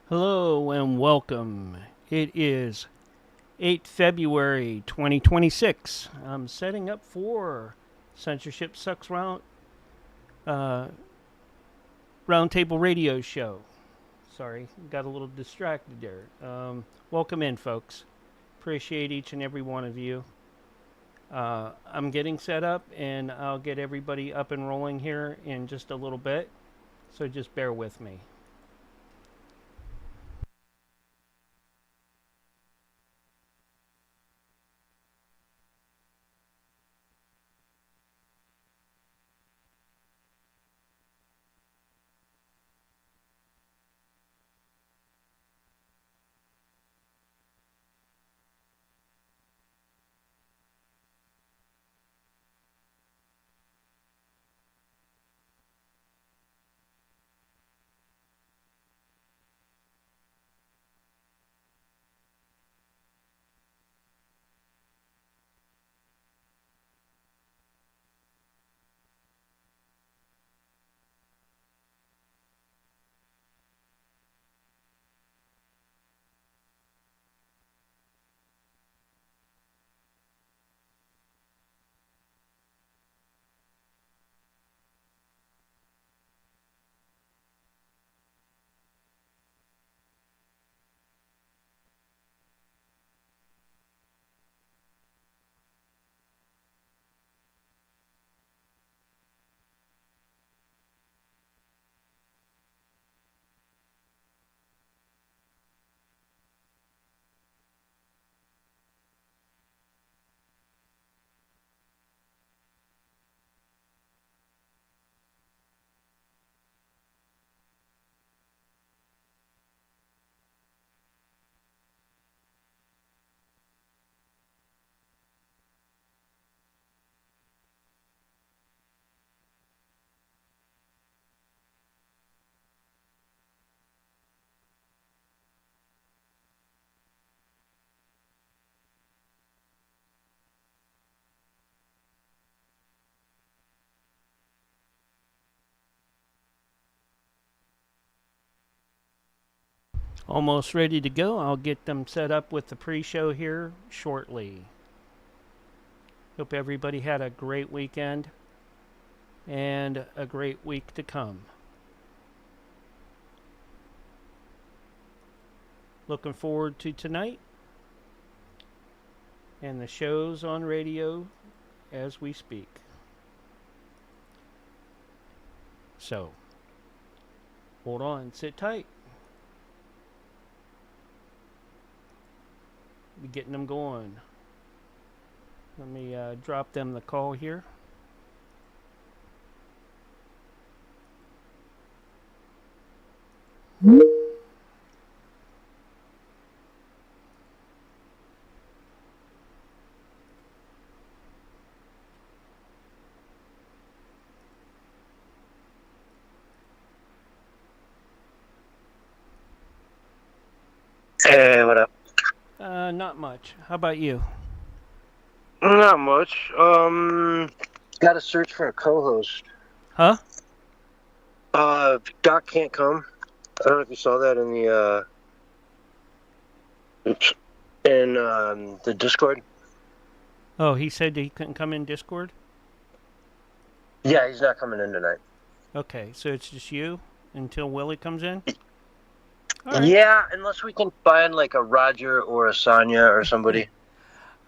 Hello and welcome. It is 8 February 2026. I'm setting up for Censorship Sucks uh, Roundtable Radio Show. Sorry, got a little distracted there. Welcome in, folks. Appreciate each and every one of you. I'm getting set up and I'll get everybody up and rolling here in just a little bit. So just bear with me. Almost ready to go. I'll get them set up with the pre-show here shortly. Hope everybody had a great weekend and a great week to come. Looking forward to tonight and the shows on radio as we speak. So, hold on, sit tight. Be getting them going. Let me drop them the call here. Hey, what up? Not much. How about you? Not much. Got to search for a co-host. Huh? Doc can't come. I don't know if you saw that in the the Discord. Oh, he said he couldn't come in Discord? Yeah, he's not coming in tonight. Okay, so it's just you until Willie comes in? Right. Yeah, unless we can find like a Roger or a Sonya or somebody.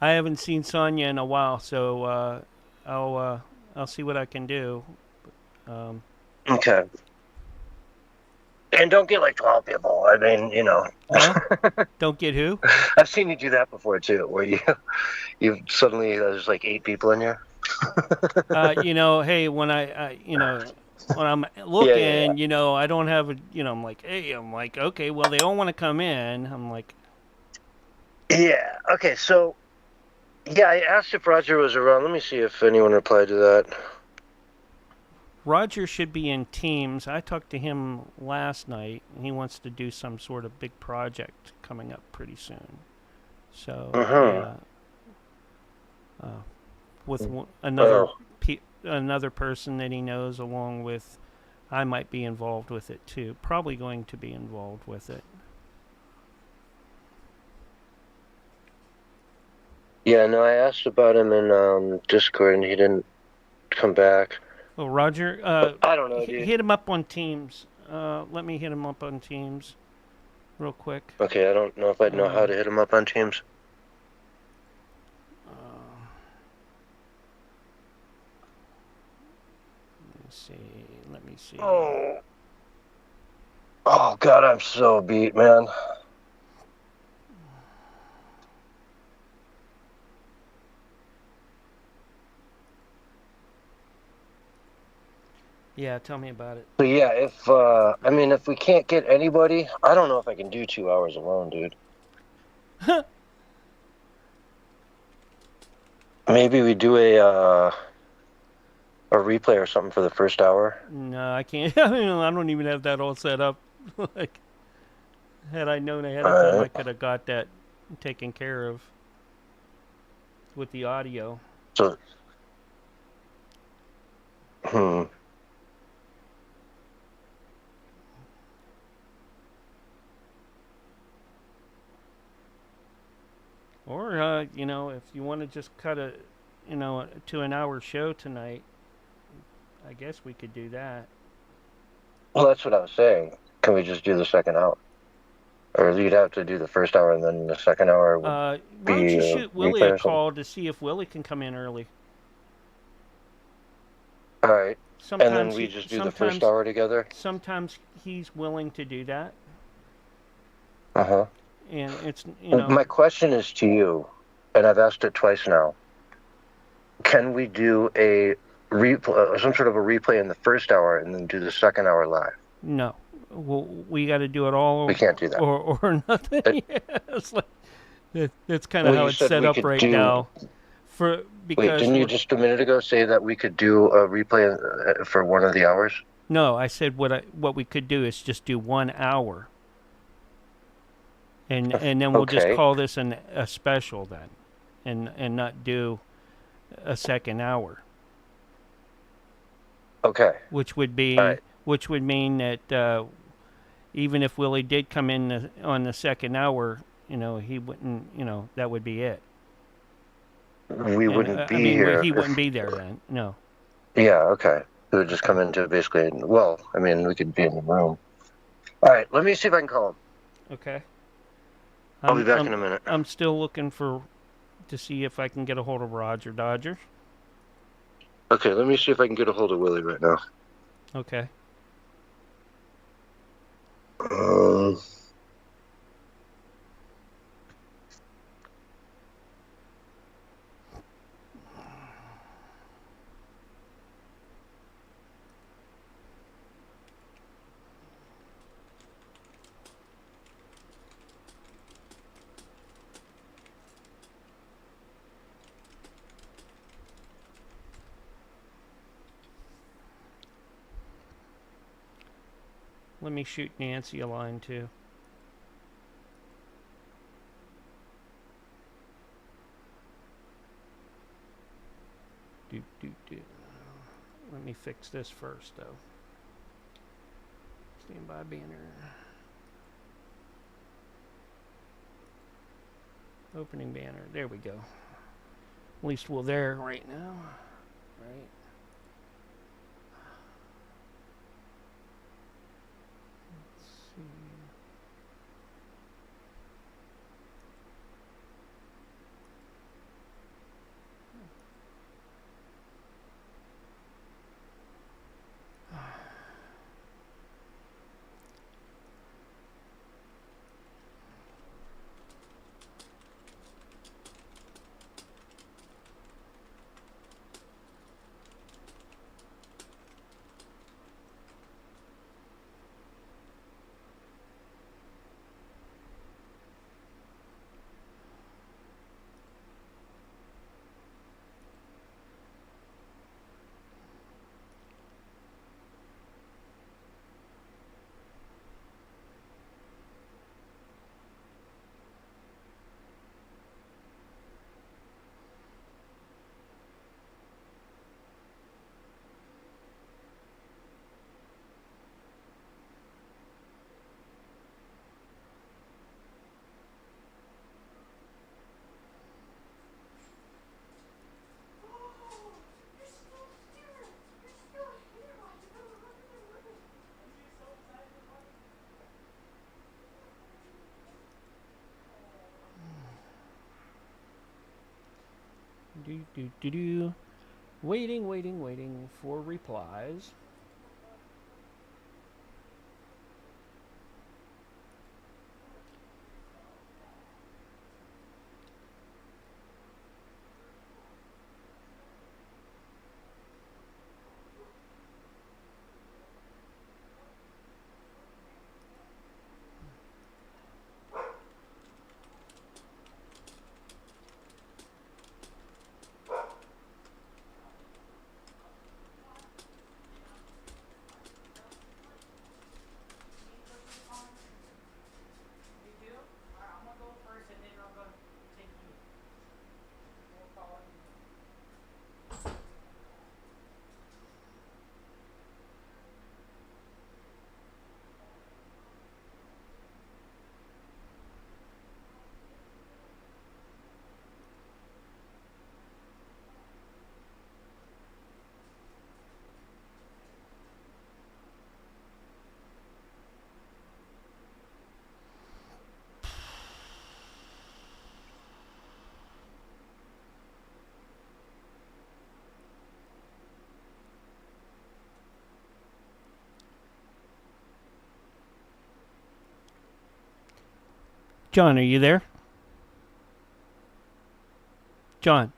I haven't seen Sonya in a while, so I'll see what I can do. Okay. And don't get like 12 people. I mean, you know. Huh? Don't get who? I've seen you do that before too, where you suddenly there's like 8 people in here. Hey, when when I'm looking, I don't have I'm like, hey, okay, well, they all want to come in. I'm like, yeah, okay, so, yeah, I asked if Roger was around. Let me see if anyone replied to that. Roger should be in Teams. I talked to him last night, and he wants to do some sort of big project coming up pretty soon. So, yeah, with another person that he knows, along with I might be involved with it too. Probably going to be involved with it. Yeah, no, I asked about him in Discord, and he didn't come back. Well, Roger, I don't know, dude. hit him up on Teams. Let me hit him up on Teams real quick. Okay, I don't know if I'd know how to hit him up on Teams. Let me see. Let me see. Oh God, I'm so beat, man. Yeah, tell me about it. So yeah, if I mean, if we can't get anybody, I don't know if I can do 2 hours alone, dude. Maybe we do a replay or something for the first hour. No, I can't. I don't even have that all set up. Like, had I known ahead of time, I could have got that taken care of with the audio. So, Or, if you want to just cut to an hour show tonight, I guess we could do that. Well, that's what I was saying. Can we just do the second hour? Or you'd have to do the first hour and then the second hour would Why be don't you a shoot Willie replay a or something? call to see if Willie can come in early? All right. Sometimes And then we just do the first hour together? Sometimes he's willing to do that. Uh-huh. And it's, My question is to you, and I've asked it twice now. Can we do a replay, some sort of a replay in the first hour and then do the second hour live? No. Well, we got to do it all. We can't do that. Or nothing. It's like, that's kind of Well, how you it's said set we up could right do- now. Wait, Because didn't you just a minute ago say that we could do a replay for one of the hours? No, I said what we could do is just do 1 hour. And then we'll just Okay. call this a special then, and not do a second hour. Okay. Which would be All right. which would mean that even if Willie did come in on the second hour, he wouldn't. That would be it. We wouldn't be here. He wouldn't be there then. No. Yeah. Okay. He would just come into basically. Well, I mean, we could be in the room. All right. Let me see if I can call him. Okay. I'll be back in a minute. I'm still looking to see if I can get a hold of Roger Dodger. Okay, let me see if I can get a hold of Willie right now. Okay. Let me shoot Nancy a line too. Let me fix this first though. Standby banner. Opening banner. There we go. At least we're there right now. Right. Let's see. Waiting for replies. John, are you there? John.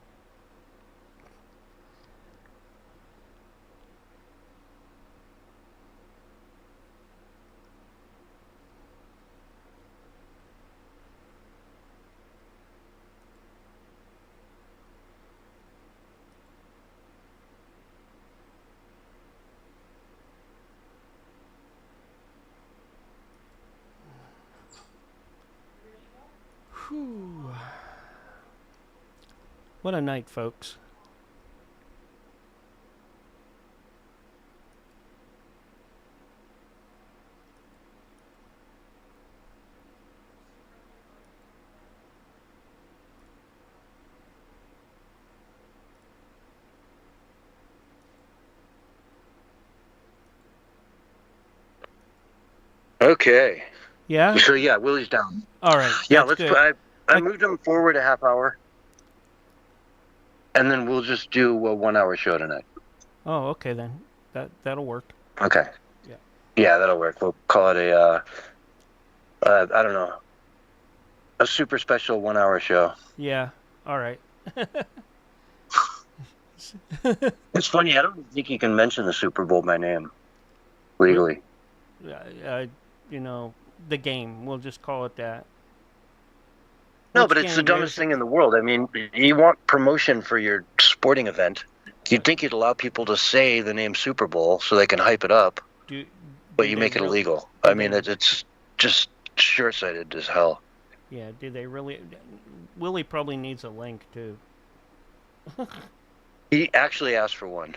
Whew. What a night, folks. Okay. Yeah? So yeah, Willie's down. All right. Yeah, That's let's good. put. I moved him forward a half hour, and then we'll just do a 1 hour show tonight. Oh, okay then. That'll work. Okay. Yeah. Yeah, that'll work. We'll call it a. I don't know. A super special 1 hour show. Yeah. All right. It's funny. I don't think you can mention the Super Bowl by name legally. You know, the game. We'll just call it that. No, Which but it's the game dumbest is thing in the world. I mean, you want promotion for your sporting event. You'd think you'd allow people to say the name Super Bowl so they can hype it up, but you make it illegal. I mean, it's just short-sighted as hell. Yeah, do they really? Willie probably needs a link too. He actually asked for one.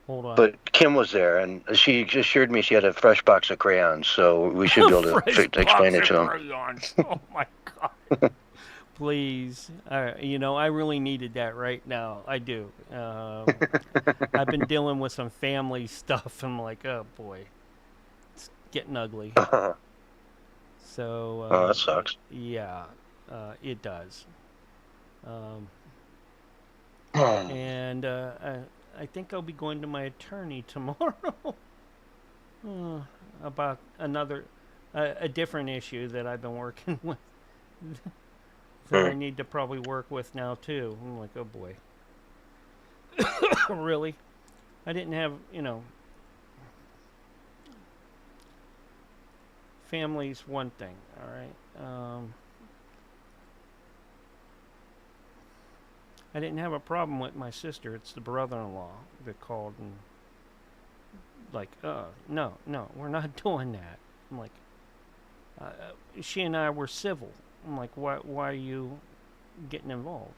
Hold on. But Kim was there, and she assured me she had a fresh box of crayons, so we should be able to explain it to him. Crayons. Oh my god! Please, you know, I really needed that right now. I do. I've been dealing with some family stuff. I'm like, oh boy, it's getting ugly. So. Oh, that sucks. Yeah, it does. And I think I'll be going to my attorney tomorrow about a different issue that I've been working with that I need to probably work with now too. I'm like, oh boy, really? I didn't have, you know, family's one thing, all right. I didn't have a problem with my sister. It's the brother-in-law that called and like, no, we're not doing that. I'm like, she and I were civil. I'm like, why are you getting involved?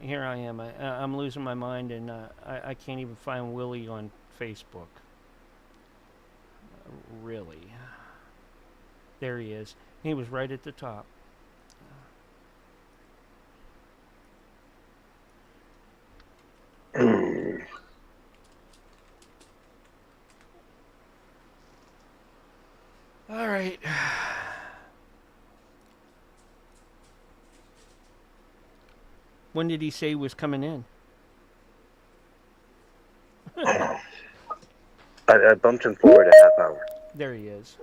Here I am. I'm losing my mind, and I can't even find Willie on Facebook. Really. There he is. He was right at the top. When did he say he was coming in? I bumped him forward a half hour. There he is.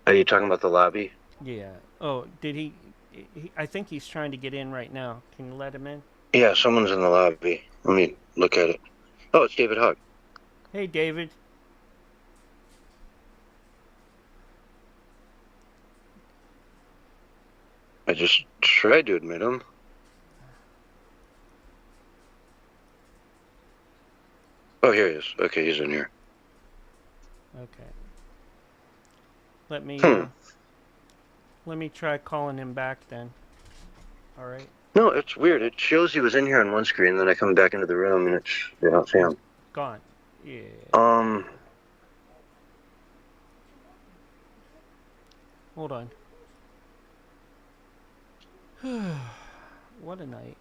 Are you talking about the lobby? Yeah. Oh, did he? I think he's trying to get in right now. Can you let him in? Yeah, someone's in the lobby. Let me look at it. Oh, it's David Hogg. Hey, David. I just tried to admit him. Oh, here he is. Okay, he's in here. Okay. Let me try calling him back then. All right. No, it's weird. It shows he was in here on one screen, then I come back into the room and I don't see him. Gone. Yeah. Hold on. What a night.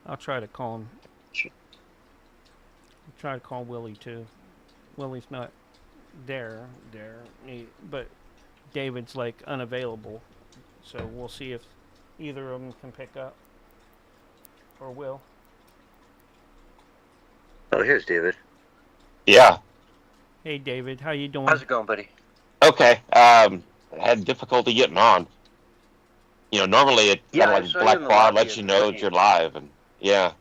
I'll try to call him. I'll try to call Willie too. Willie's not there, but David's like unavailable. So we'll see if either of them can pick up or will. Oh, here's David. Yeah. Hey, David, how you doing? How's it going, buddy? Okay. Had difficulty getting on. You know, normally it kind of like black bar lets you know that you're live, and yeah.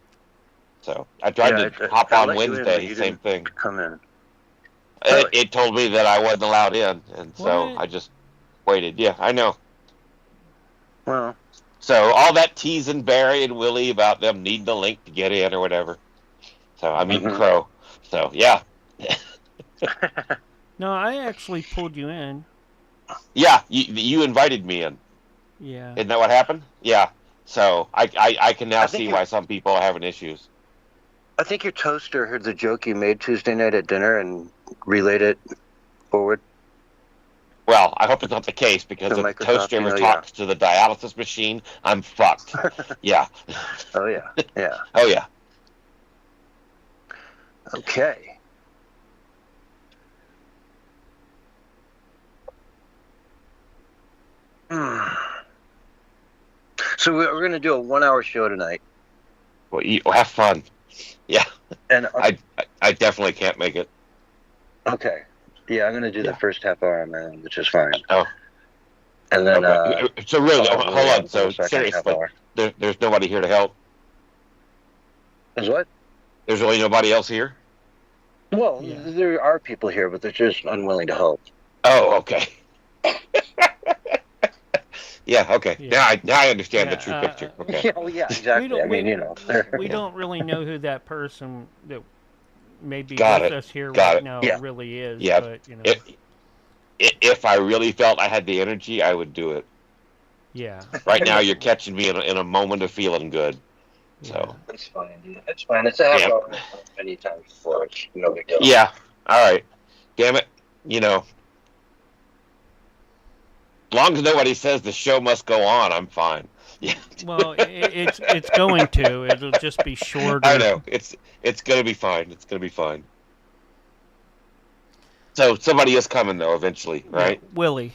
So I tried to hop on Wednesday, same thing. Come in. It told me that I wasn't allowed in, and so I just waited. Yeah, I know. Well. So all that teasing Barry and Willie about them needing a link to get in or whatever. So I'm eating crow. So yeah. No, I actually pulled you in. Yeah, you invited me in. Yeah. Isn't that what happened? Yeah. So I can now see why some people are having issues. I think your toaster heard the joke you made Tuesday night at dinner and relayed it forward. Well, I hope it's not the case, because if the toaster ever talks to the dialysis machine, I'm fucked. Yeah. Oh, yeah. Yeah. Oh, yeah. Okay. So we're going to do a 1-hour show tonight. Well, you have fun. Yeah. And I definitely can't make it. Okay. Yeah, I'm going to do the first half hour on my own, which is fine. Oh. And then so really, hold on. So seriously, there's nobody here to help. There's what? There's really nobody else here? Well, there are people here, but they're just unwilling to help. Oh, okay. Yeah, okay. Yeah. Now I understand the true picture. Okay. Yeah, exactly. I mean, you know. We don't really know who that person that may be with us here right now really is. Yeah. But, you know. If I really felt I had the energy, I would do it. Yeah. Right now, you're catching me in a moment of feeling good. So. That's fine. That's fine. It's a half hour many times before. It's no big deal. Yeah. All right. Damn it. You know. As long as nobody says the show must go on, I'm fine. Yeah. Well, it's going to. It'll just be shorter. I know. It's going to be fine. It's going to be fine. So somebody is coming, though, eventually, right? Yeah,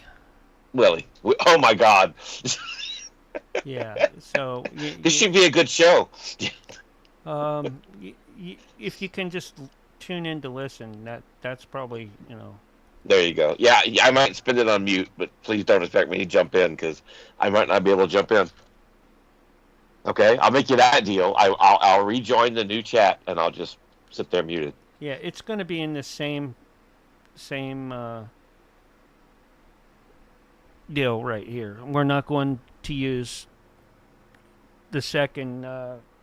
Willie. Oh, my God. Yeah, so... This should be a good show. If you can just tune in to listen, that's probably, you know... There you go. Yeah, I might spin it on mute, but please don't expect me to jump in, because I might not be able to jump in. Okay? I'll make you that deal. I'll rejoin the new chat, and I'll just sit there muted. Yeah, it's going to be in the same deal right here. We're not going to use the second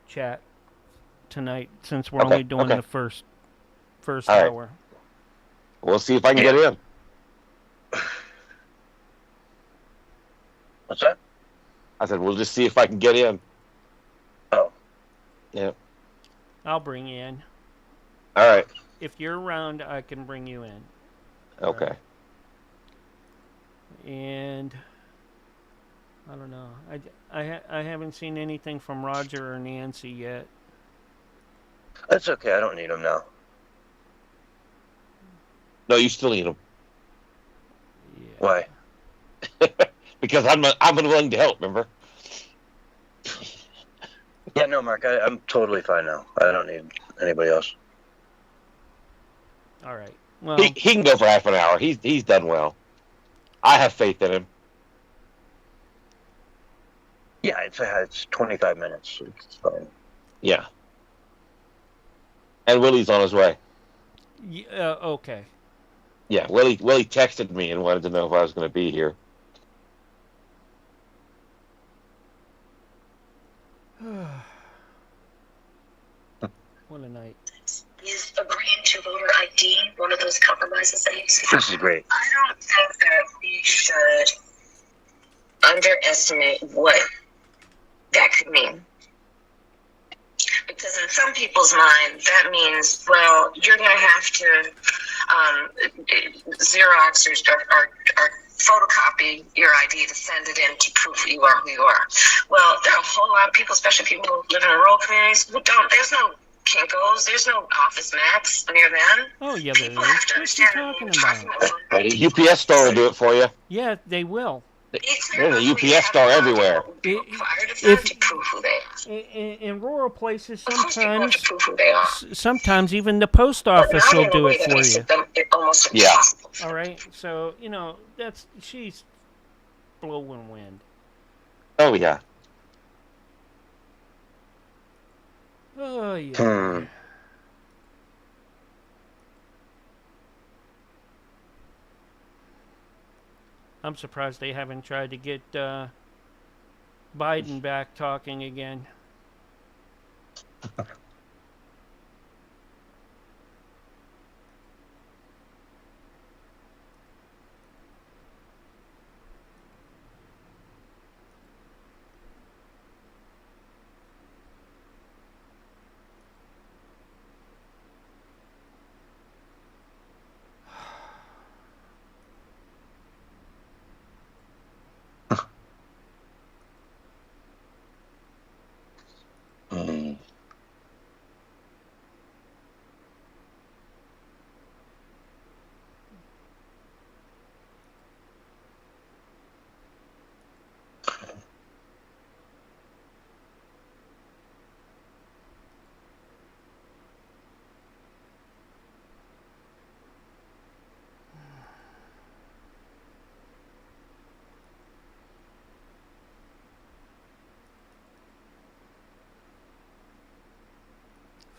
chat tonight, since we're only doing the first hour. Right. We'll see if I can get in. What's that? I said, we'll just see if I can get in. Oh. Yeah. I'll bring you in. All right. If you're around, I can bring you in. Okay. And I don't know. I haven't seen anything from Roger or Nancy yet. That's okay. I don't need them now. No, you still need them. Yeah. Why? Because I'm unwilling to help. Remember? Yeah, no, Mark. I'm totally fine now. I don't need anybody else. All right. Well, He can go for half an hour. He's done well. I have faith in him. Yeah, it's 25 minutes. It's fine. Yeah. And Willie's on his way. yeah, okay. Yeah, Willie texted me and wanted to know if I was going to be here. What a night. Is agreeing to voter ID one of those compromises that you see? This is great. I don't think that we should underestimate what that could mean. Because in some people's mind, that means, well, you're going to have to Xerox or photocopy your ID to send it in to prove you are who you are. Well, there are a whole lot of people, especially people who live in rural communities, who don't. There's no Kinko's, there's no Office Max near them. Oh, yeah, there People is. have to What are you understand talking about? UPS store will do it for you. Yeah, they will. There's a UPS store everywhere. In rural places, Of course people have to prove who they are. sometimes even the post office But not will in a do way it that for makes you. it almost Yeah. impossible. All right, so she's blowing wind. Oh yeah. Oh yeah. I'm surprised they haven't tried to get Biden back talking again.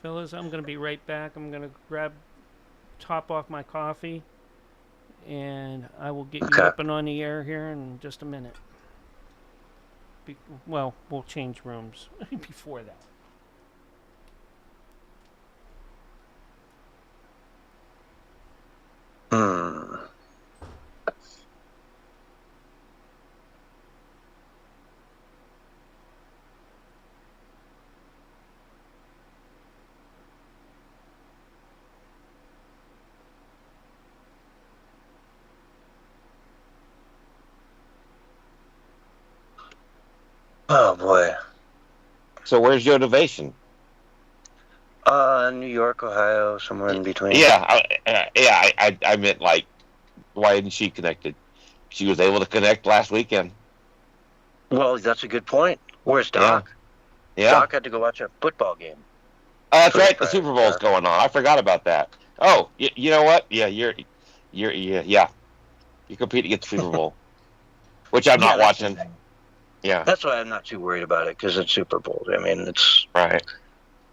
Fellas, I'm going to be right back. I'm going to top off my coffee, and I will get you up and on the air here in just a minute. Well, we'll change rooms before that. Oh boy. So where's your innovation? New York, Ohio, somewhere in between. Yeah, I meant like, why isn't she connected? She was able to connect last weekend. Well, that's a good point. Where's Doc? Yeah. Doc had to go watch a football game. That's right. The Super Bowl's going on. I forgot about that. Oh, you know what? Yeah, you're competing against the Super Bowl, which I'm not watching. Yeah. That's why I'm not too worried about it, because it's Super Bowl. I mean, it's right.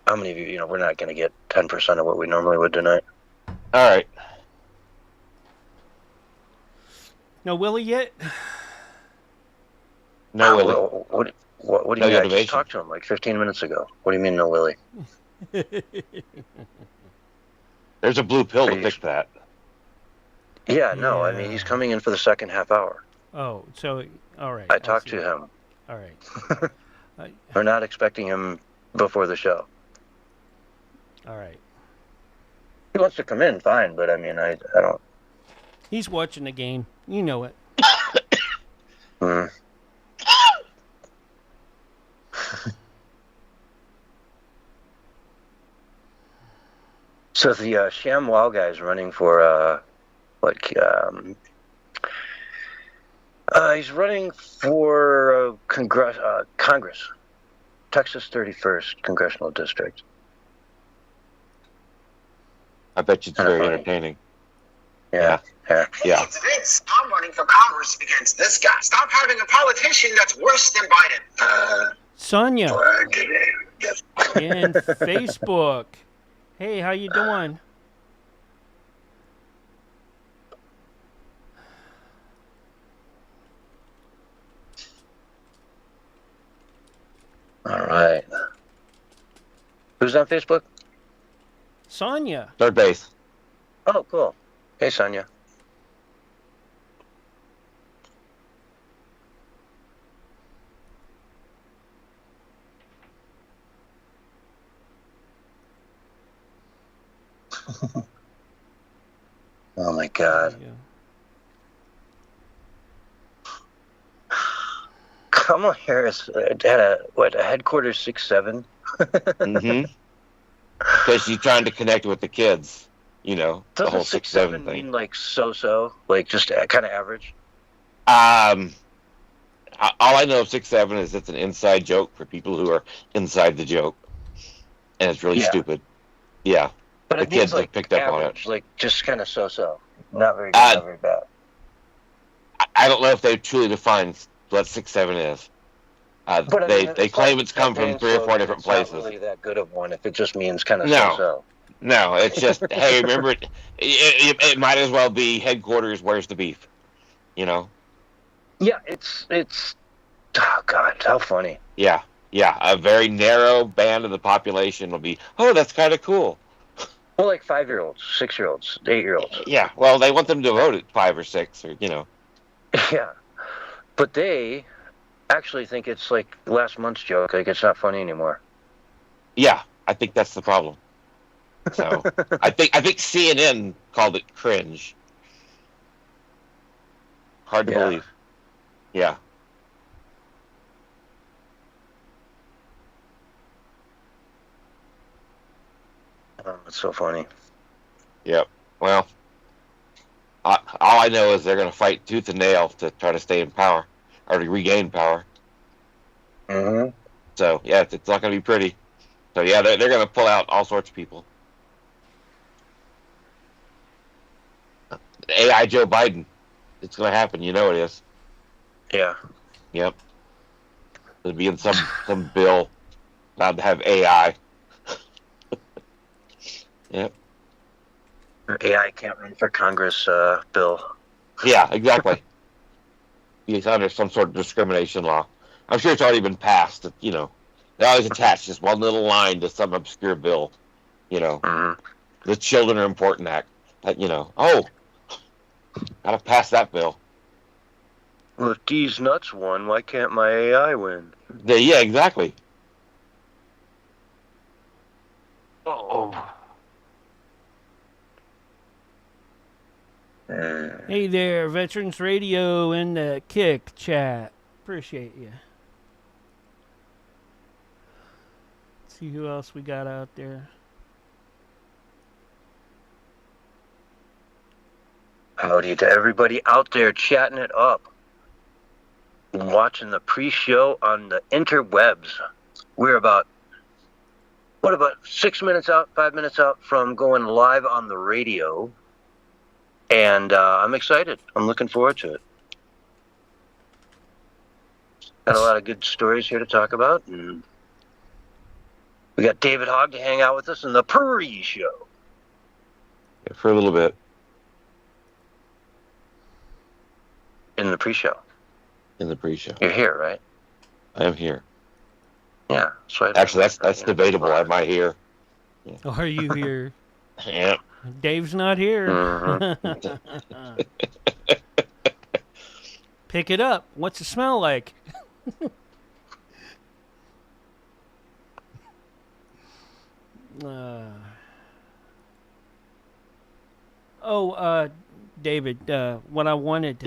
How many of you, we're not going to get 10% of what we normally would tonight. All right. No Willie yet? No Willie. What do you mean? I just talked to him like 15 minutes ago. What do you mean, no Willie? There's a blue pill to fix that. Yeah, no. I mean, he's coming in for the second half hour. Oh, so, all right. I talked to him. All right. We're not expecting him before the show. All right. He wants to come in, fine, but I mean, I don't. He's watching the game. You know it. So the ShamWow guy is running for he's running for Congress, Texas 31st Congressional District. I bet you it's very entertaining. Yeah. Vince, I'm running for Congress against this guy. Stop having a politician that's worse than Biden. Sonia. And Facebook. Hey, how you doing? All right. Who's on Facebook? Sonia. Third base. Oh, cool. Hey, Sonia. Oh my God. Yeah. Kamala Harris had a headquarters 6'7"? Mm-hmm. Because she's trying to connect with the kids, the whole 6'7" thing. Mean like so-so, like just kind of average? All I know of 6'7" is it's an inside joke for people who are inside the joke, and it's really stupid. Yeah, but the kids have picked up on it. Like just kind of so-so, not very good, not very bad. I don't know if they've truly defined what 6'7" is. They claim it's come from 3 or 4 different places. It's not really that good of one if it just means kind of so-so. No, it's just, hey, remember, it might as well be headquarters, where's the beef? Yeah, it's, oh God, how funny. Yeah, a very narrow band of the population will be, oh, that's kind of cool. Well, like 5-year-olds, 6-year-olds, 8-year-olds. Yeah, well, they want them to vote at 5 or 6, or, Yeah, but they actually think it's like last month's joke, like it's not funny anymore. Yeah, I think that's the problem. So I think CNN called it cringe. Hard to believe. Yeah. Oh, it's so funny. Yep. Well, all I know is they're going to fight tooth and nail to try to stay in power or to regain power. Mm-hmm. So yeah, it's not going to be pretty. So yeah, they're going to pull out all sorts of people. AI Joe Biden. It's going to happen. You know it is. Yeah. Yep. It'll be in some bill allowed to have AI. Yep. AI can't run for Congress bill. Yeah, exactly. He's under some sort of discrimination law. I'm sure it's already been passed. They always attach just one little line to some obscure bill. Mm-hmm. The Children Are Important Act. That, gotta pass that bill. Well, if these nuts won, why can't my AI win? Yeah, exactly. Oh. Hey there, Veterans Radio in the Kick chat. Appreciate you. Let's see who else we got out there. Howdy to everybody out there chatting it up. Watching the pre-show on the interwebs. We're about 6 minutes out, 5 minutes out from going live on the radio. And I'm excited. I'm looking forward to it. Got a lot of good stories here to talk about. And we got David Hogg to hang out with us in the pre-show. Yeah, for a little bit. In the pre-show. In the pre-show. You're here, right? I am here. Yeah. So actually, that's debatable. Am I here? Yeah. Are you here? Yeah. Dave's not here. Mm-hmm. Pick it up. What's it smell like? David, what I wanted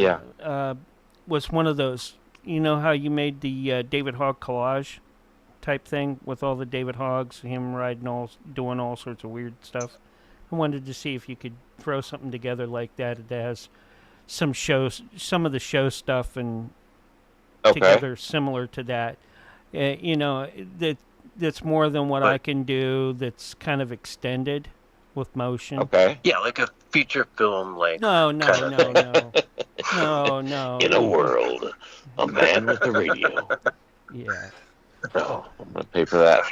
was one of those, you know how you made the David Hogg collage type thing with all the David Hoggs, him doing all sorts of weird stuff. I wanted to see if you could throw something together like that that has some shows, some of the show stuff, and together similar to that. That's more than what I can do. That's kind of extended with motion. Okay. Yeah, like a feature film, like No. In a world, a man with a radio. Yeah. No, I'm gonna pay for that.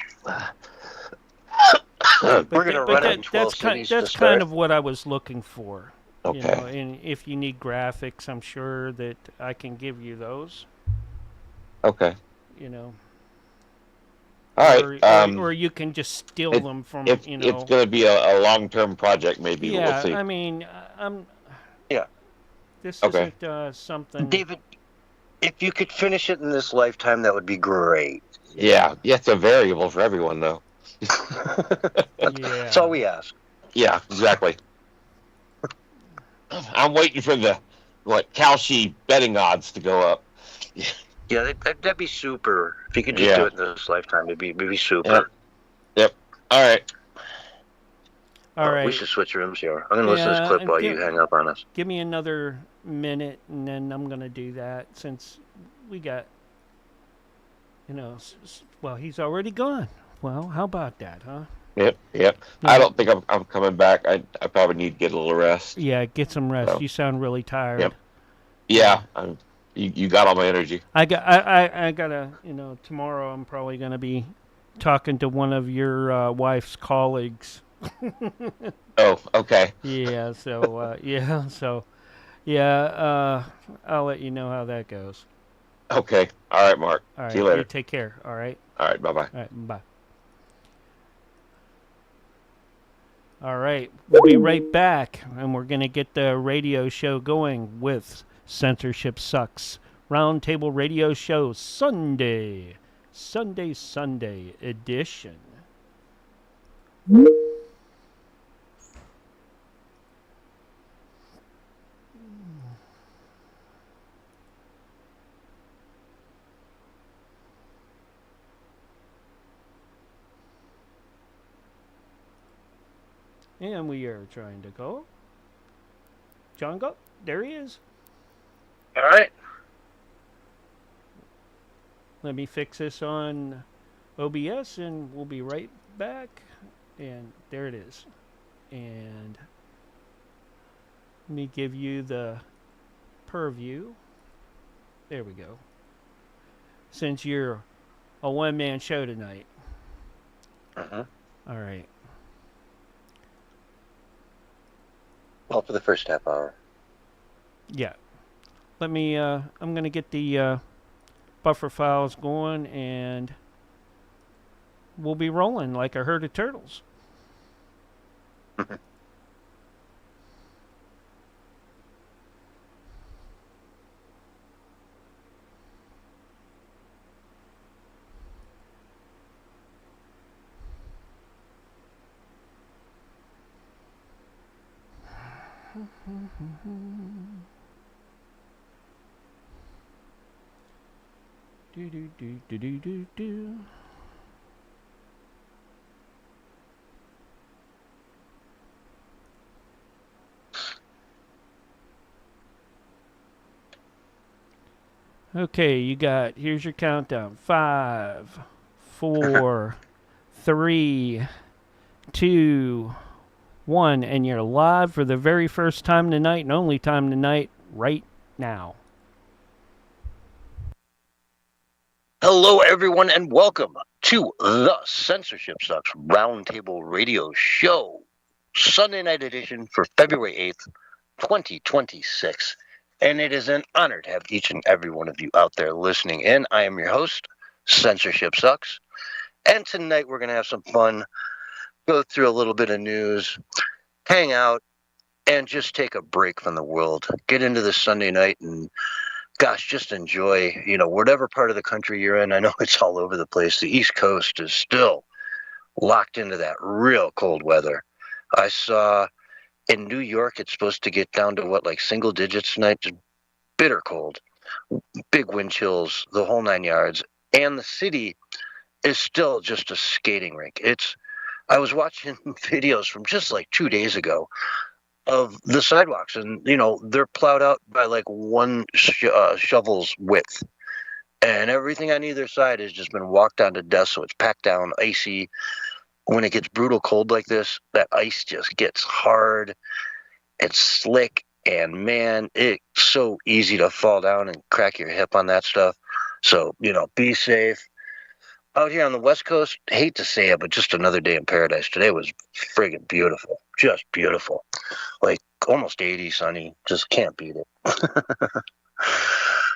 We're gonna run it in 12 cities. That's kind of what I was looking for. Okay. And if you need graphics, I'm sure that I can give you those. Okay. All right. Or you can just steal them from. It's going to be a long-term project, maybe. Yeah. We'll see. I mean, Yeah. This isn't something. David, if you could finish it in this lifetime, that would be great. Yeah. It's a variable for everyone, though. That's all we ask. Yeah. Exactly. I'm waiting for the Kalshi betting odds to go up. Yeah, that'd be super. If you could just do it in this lifetime, it'd be super. Yep. All right. All right. We should switch rooms here. I'm going to listen to this clip while you hang up on us. Give me another minute, and then I'm going to do that since we got, well, he's already gone. Well, how about that, huh? Yep. Yeah. I don't think I'm coming back. I probably need to get a little rest. Yeah, get some rest. So. You sound really tired. Yep. Yeah. You got all my energy. I gotta, tomorrow I'm probably gonna be talking to one of your wife's colleagues. Oh, okay. Yeah. So I'll let you know how that goes. Okay. All right, Mark. All right. See you later. You take care. All right. All right. Bye-bye. All right. Bye. All right. We'll be right back, and we're gonna get the radio show going with Censorship Sucks Roundtable Radio Show Sunday edition. And we are trying to call John Go. There he is. All right. Let me fix this on OBS, and we'll be right back. And there it is. And let me give you the purview. There we go. Since you're a one-man show tonight. Uh-huh. All right. Well, for the first half hour. Yeah. Let me, I'm going to get the buffer files going, and we'll be rolling like a herd of turtles. Do. Okay, here's your countdown. 5, 4, 3, 2, 1, and you're live for the very first time tonight and only time tonight right now. Hello, everyone, and welcome to the Censorship Sucks Roundtable Radio Show, Sunday night edition for February 8th, 2026. And it is an honor to have each and every one of you out there listening in. I am your host, Censorship Sucks, and tonight we're going to have some fun, go through a little bit of news, hang out, and just take a break from the world. Get into this Sunday night and gosh, just enjoy, whatever part of the country you're in. I know it's all over the place. The East Coast is still locked into that real cold weather. I saw in New York, it's supposed to get down to single digits tonight, just bitter cold, big wind chills, the whole 9 yards. And the city is still just a skating rink. It's I was watching videos from just like 2 days ago of the sidewalks, and they're plowed out by like one shovel's width, and everything on either side has just been walked down to death. So it's packed down, icy. When it gets brutal cold like this, that ice just gets hard and slick, and man, it's so easy to fall down and crack your hip on that stuff. So be safe. Out here on the West Coast, hate to say it, but just another day in paradise. Today was friggin' beautiful. Just beautiful. Like almost 80, sunny. Just can't beat it.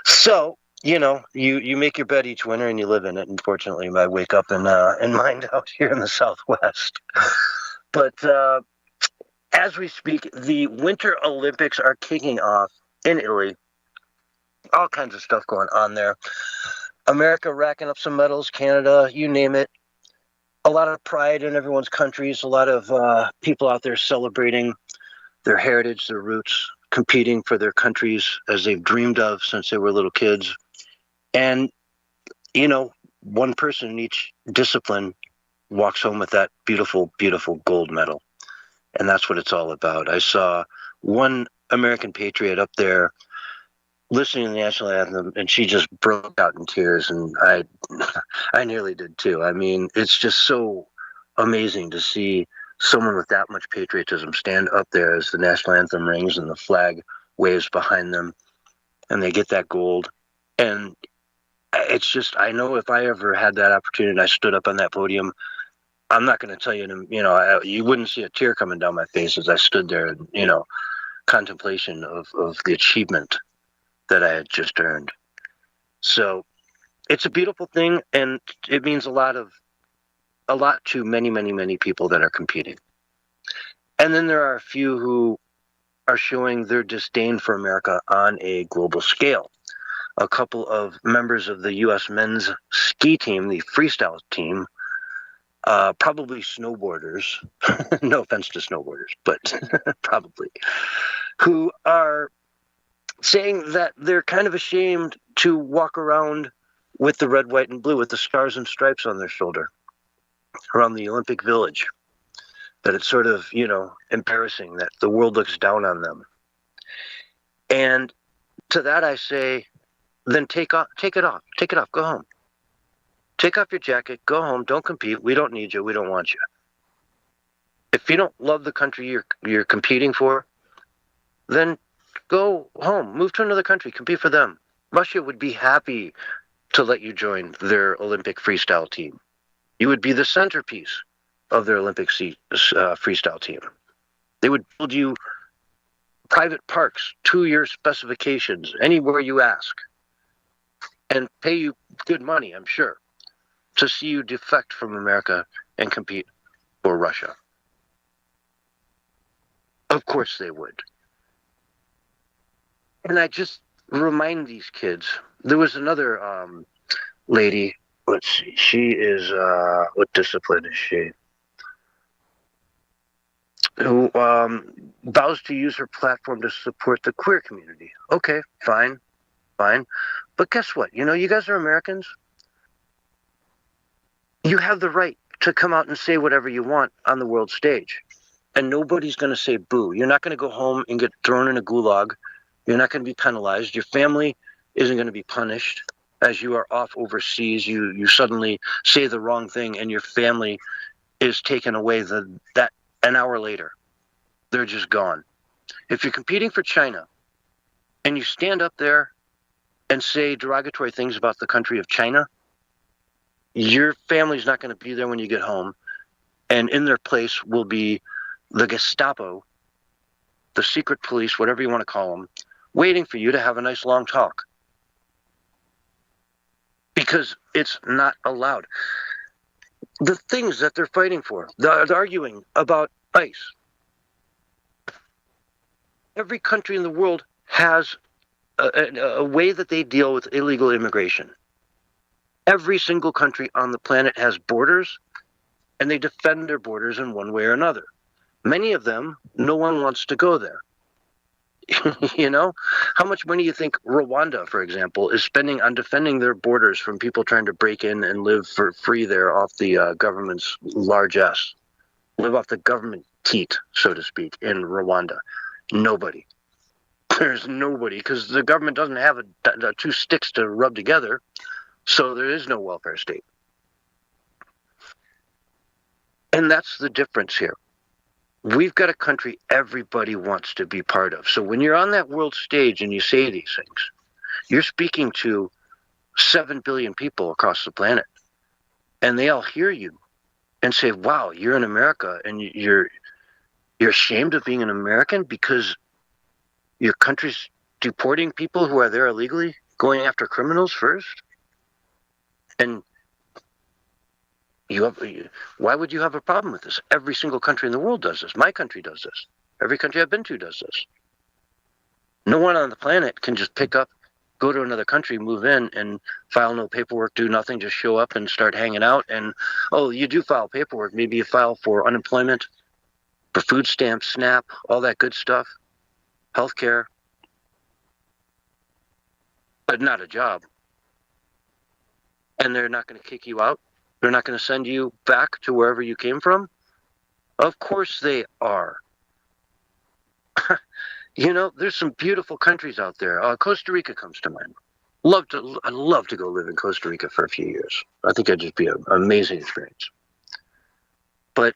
So, you make your bed each winter and you live in it. Unfortunately, I wake up and mind out here in the Southwest. But as we speak, the Winter Olympics are kicking off in Italy. All kinds of stuff going on there. America racking up some medals, Canada, you name it. A lot of pride in everyone's countries, a lot of people out there celebrating their heritage, their roots, competing for their countries as they've dreamed of since they were little kids. And, one person in each discipline walks home with that beautiful, beautiful gold medal. And that's what it's all about. I saw one American patriot up there listening to the national anthem, and she just broke out in tears, and I nearly did too. I mean, it's just so amazing to see someone with that much patriotism stand up there as the national anthem rings and the flag waves behind them, and they get that gold. And it's just, I know if I ever had that opportunity and I stood up on that podium, I'm not going to tell you, you wouldn't see a tear coming down my face as I stood there in, contemplation of the achievement that I had just earned. So it's a beautiful thing, and it means a lot to many, many, many people that are competing. And then there are a few who are showing their disdain for America on a global scale. A couple of members of the U.S. men's ski team, the freestyle team, probably snowboarders, no offense to snowboarders, but probably, who are saying that they're kind of ashamed to walk around with the red, white, and blue, with the stars and stripes on their shoulder around the Olympic Village. That it's sort of, embarrassing, that the world looks down on them. And to that I say, then take it off, go home. Take off your jacket, go home, don't compete, we don't need you, we don't want you. If you don't love the country you're competing for, then go home, move to another country, compete for them. Russia would be happy to let you join their Olympic freestyle team. You would be the centerpiece of their Olympic freestyle team. They would build you private parks to your specifications, anywhere you ask, and pay you good money, I'm sure, to see you defect from America and compete for Russia. Of course they would. And I just remind these kids, there was another lady, let's see, she is, what discipline is she? Who vows to use her platform to support the queer community. Okay, fine. But guess what? You guys are Americans. You have the right to come out and say whatever you want on the world stage. And nobody's going to say boo. You're not going to go home and get thrown in a gulag. You're not going to be penalized. Your family isn't going to be punished as you are off overseas. You suddenly say the wrong thing and your family is taken away that an hour later. They're just gone. If you're competing for China and you stand up there and say derogatory things about the country of China, your family's not going to be there when you get home. And in their place will be the Gestapo, the secret police, whatever you want to call them, waiting for you to have a nice long talk. Because it's not allowed. The things that they're fighting for, they're arguing about ICE. Every country in the world has a way that they deal with illegal immigration. Every single country on the planet has borders, and they defend their borders in one way or another. Many of them, no one wants to go there. How much money do you think Rwanda, for example, is spending on defending their borders from people trying to break in and live for free there off the government's largesse? live off the government teat, so to speak, in Rwanda? Nobody. There's nobody, because the government doesn't have two sticks to rub together, so there is no welfare state. And that's the difference here. We've got a country everybody wants to be part of. So when you're on that world stage and you say these things, you're speaking to 7 billion people across the planet. And they all hear you and say, wow, you're in America and you're ashamed of being an American because your country's deporting people who are there illegally, going after criminals first? And why would you have a problem with this? Every single country in the world does this. My country does this. Every country I've been to does this. No one on the planet can just pick up, go to another country, move in, and file no paperwork, do nothing, just show up and start hanging out. And, oh, you do file paperwork. Maybe you file for unemployment, for food stamps, SNAP, all that good stuff, healthcare, but not a job. And they're not going to kick you out. They're not going to send you back to wherever you came from. Of course they are. You know, there's some beautiful countries out there. Costa Rica comes to mind. I'd love to go live in Costa Rica for a few years. I think it'd just be an amazing experience. But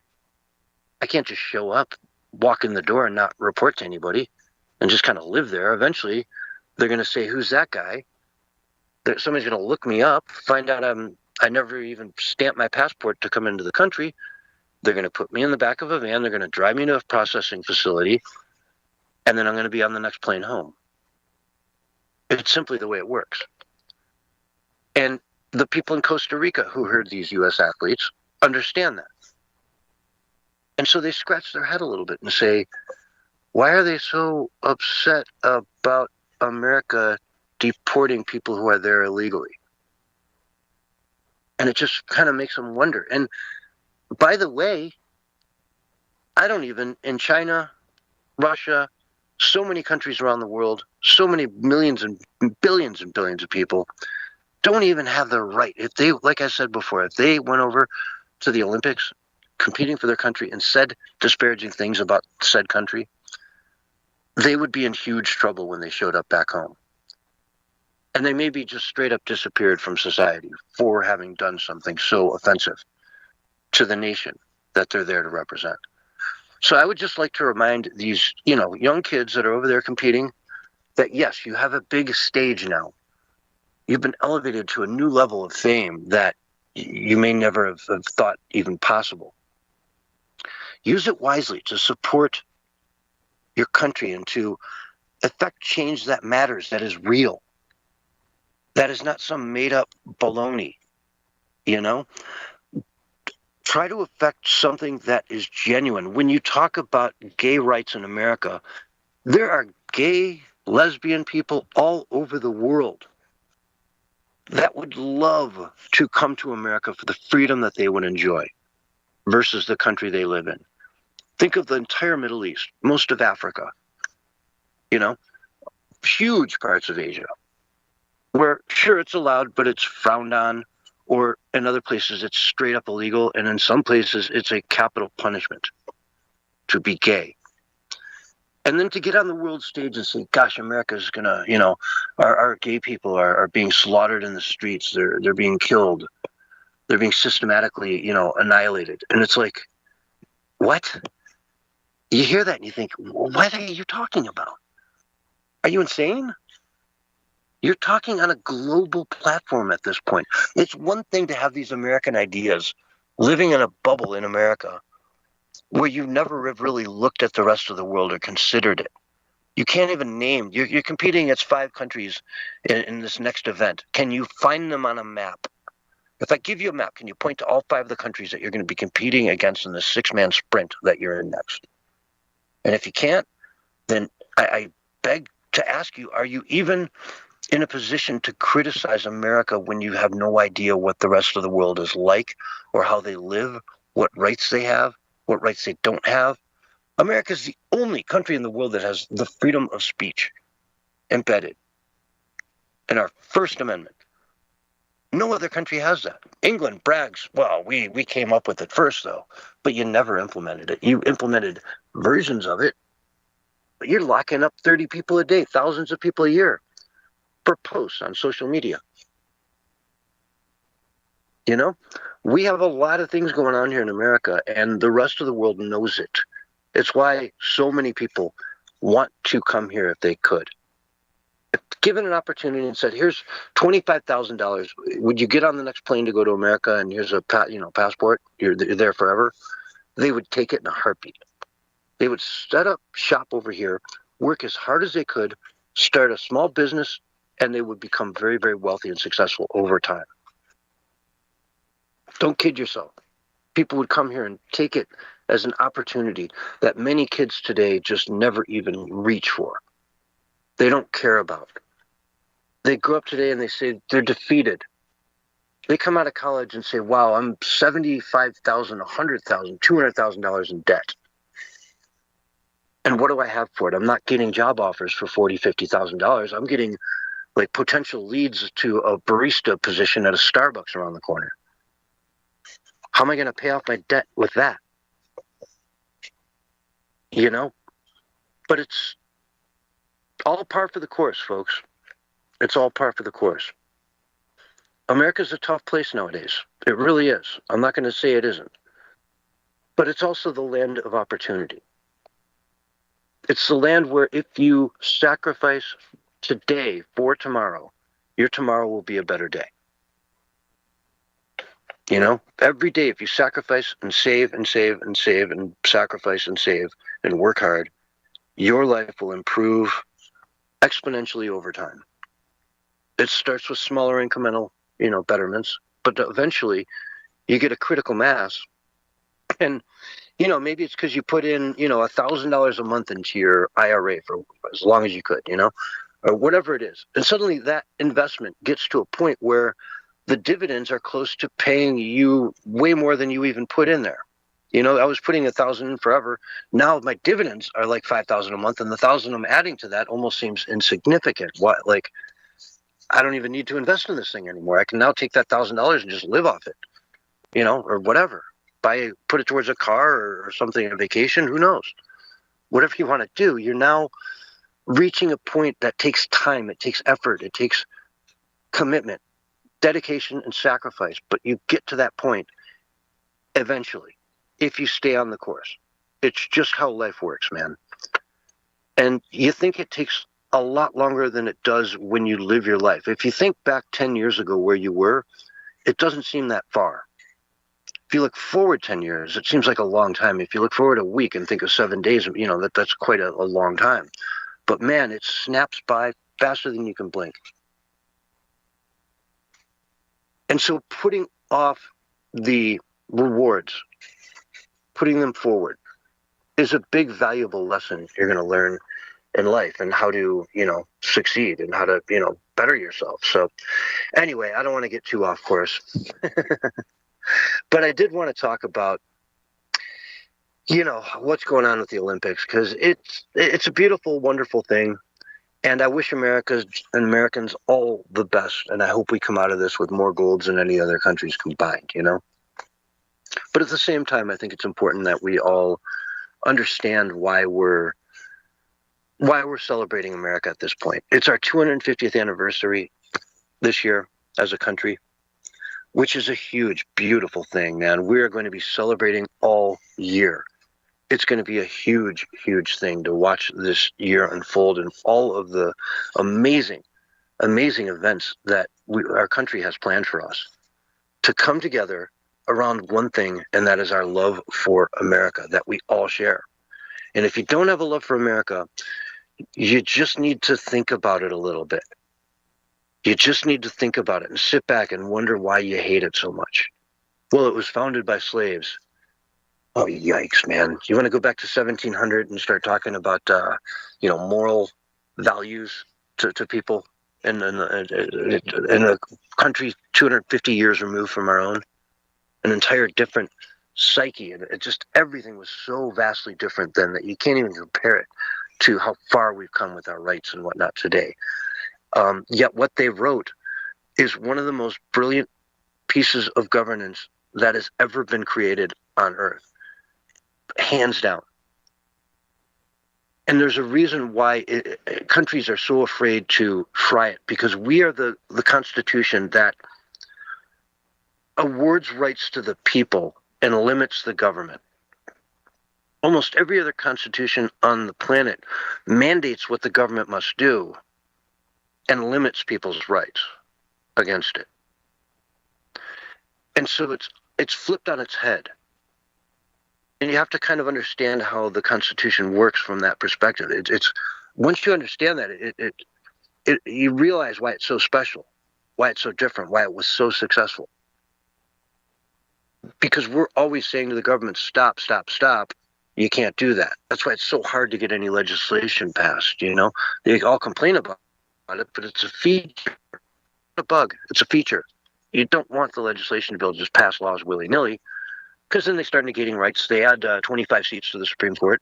I can't just show up, walk in the door and not report to anybody and just kind of live there. Eventually, they're going to say, who's that guy? Somebody's going to look me up, find out I never even stamped my passport to come into the country. They're going to put me in the back of a van. They're going to drive me to a processing facility. And then I'm going to be on the next plane home. It's simply the way it works. And the people in Costa Rica who heard these U.S. athletes understand that. And so they scratch their head a little bit and say, why are they so upset about America deporting people who are there illegally? And it just kind of makes them wonder. And by the way, in China, Russia, so many countries around the world, so many millions and billions of people don't even have the right. If they, like I said before, if they went over to the Olympics competing for their country and said disparaging things about said country, they would be in huge trouble when they showed up back home. And they may be just straight up disappeared from society for having done something so offensive to the nation that they're there to represent. So I would just like to remind these, young kids that are over there competing that yes, you have a big stage now. You've been elevated to a new level of fame that you may never have thought even possible. Use it wisely to support your country and to effect change that matters, that is real. That is not some made-up baloney, Try to affect something that is genuine. When you talk about gay rights in America, there are gay, lesbian people all over the world that would love to come to America for the freedom that they would enjoy versus the country they live in. Think of the entire Middle East, most of Africa, huge parts of Asia, where sure it's allowed, but it's frowned on, or in other places it's straight up illegal, and in some places it's a capital punishment to be gay. And then to get on the world stage and say, gosh, America's gonna, our gay people are being slaughtered in the streets, they're being killed, they're being systematically, annihilated. And it's like, what? You hear that and you think, what are you talking about? Are you insane? You're talking on a global platform at this point. It's one thing to have these American ideas living in a bubble in America where you never have really looked at the rest of the world or considered it. You can't even name. You're competing against 5 countries in this next event. Can you find them on a map? If I give you a map, can you point to all 5 of the countries that you're going to be competing against in the 6-man sprint that you're in next? And if you can't, then I beg to ask you, are you even in a position to criticize America when you have no idea what the rest of the world is like or how they live, what rights they have, what rights they don't have? America is the only country in the world that has the freedom of speech embedded in our First Amendment. No other country has that. England brags, well, we came up with it first, though, but you never implemented it. You implemented versions of it, but you're locking up 30 people a day, thousands of people a year per post on social media. You know, we have a lot of things going on here in America, and the rest of the world knows it. It's why so many people want to come here if they could. If given an opportunity and said, here's $25,000, would you get on the next plane to go to America, and here's a passport, you're there forever? They would take it in a heartbeat. They would set up shop over here, work as hard as they could, start a small business, and they would become very, very wealthy and successful over time. Don't kid yourself. People would come here and take it as an opportunity that many kids today just never even reach for. They don't care about. They grow up today and they say they're defeated. They come out of college and say, wow, I'm $75,000, $100,000, $200,000 in debt. And what do I have for it? I'm not getting job offers for $40,000, $50,000. I'm getting like potential leads to a barista position at a Starbucks around the corner. How am I going to pay off my debt with that? You know? But it's all par for the course, folks. It's all par for the course. America's a tough place nowadays. It really is. I'm not going to say it isn't. But it's also the land of opportunity. It's the land where if you sacrifice today for tomorrow, your tomorrow will be a better day. You know, every day, if you sacrifice and save and save and save and sacrifice and save and work hard, your life will improve exponentially over time. It starts with smaller incremental, betterments, but eventually you get a critical mass. And, maybe it's because you put in, $1,000 a month into your IRA for as long as you could, or whatever it is. And suddenly that investment gets to a point where the dividends are close to paying you way more than you even put in there. I was putting $1,000 in forever. Now my dividends are like $5,000 a month, and the $1,000 I'm adding to that almost seems insignificant. What? Like, I don't even need to invest in this thing anymore. I can now take that $1,000 and just live off it, or whatever. Put it towards a car or something, a vacation. Who knows? Whatever you want to do, you're now reaching a point that takes time. It takes effort. It takes commitment, dedication, and sacrifice. But you get to that point eventually if you stay on the course. It's just how life works, man. And you think it takes a lot longer than it does when you live your life. If you think back 10 years ago where you were, it doesn't seem that far. If you look forward 10 years, it seems like a long time. If you look forward a week and think of 7 days, that's quite a long time. But man, it snaps by faster than you can blink. And so putting off the rewards, putting them forward, is a big, valuable lesson you're going to learn in life, and how to, succeed, and how to, better yourself. So anyway, I don't want to get too off course. But I did want to talk about, what's going on with the Olympics, because it's a beautiful, wonderful thing. And I wish Americans all the best. And I hope we come out of this with more golds than any other countries combined, But at the same time, I think it's important that we all understand why we're celebrating America at this point. It's our 250th anniversary this year as a country, which is a huge, beautiful thing, man. We're going to be celebrating all year. It's going to be a huge, huge thing to watch this year unfold, and all of the amazing, amazing events that our country has planned for us to come together around one thing, and that is our love for America that we all share. And if you don't have a love for America, you just need to think about it a little bit. You just need to think about it and sit back and wonder why you hate it so much. Well, it was founded by slaves. Oh, yikes, man. You want to go back to 1700 and start talking about, moral values to people in a country 250 years removed from our own? An entire different psyche. And everything was so vastly different then that you can't even compare it to how far we've come with our rights and whatnot today. Yet what they wrote is one of the most brilliant pieces of governance that has ever been created on Earth, hands down. And there's a reason why countries are so afraid to try it, because we are the Constitution that awards rights to the people and limits the government. Almost every other constitution on the planet mandates what the government must do and limits people's rights against it. And so it's flipped on its head. And you have to kind of understand how the Constitution works from that perspective. It's once you understand that, you realize why it's so special, why it's so different, why it was so successful. Because we're always saying to the government, stop, stop, stop. You can't do that. That's why it's so hard to get any legislation passed, you know? They all complain about it, but it's a feature, a bug. It's a feature. You don't want the legislation to be able to just pass laws willy-nilly, because then they start negating rights. They add 25 seats to the Supreme Court.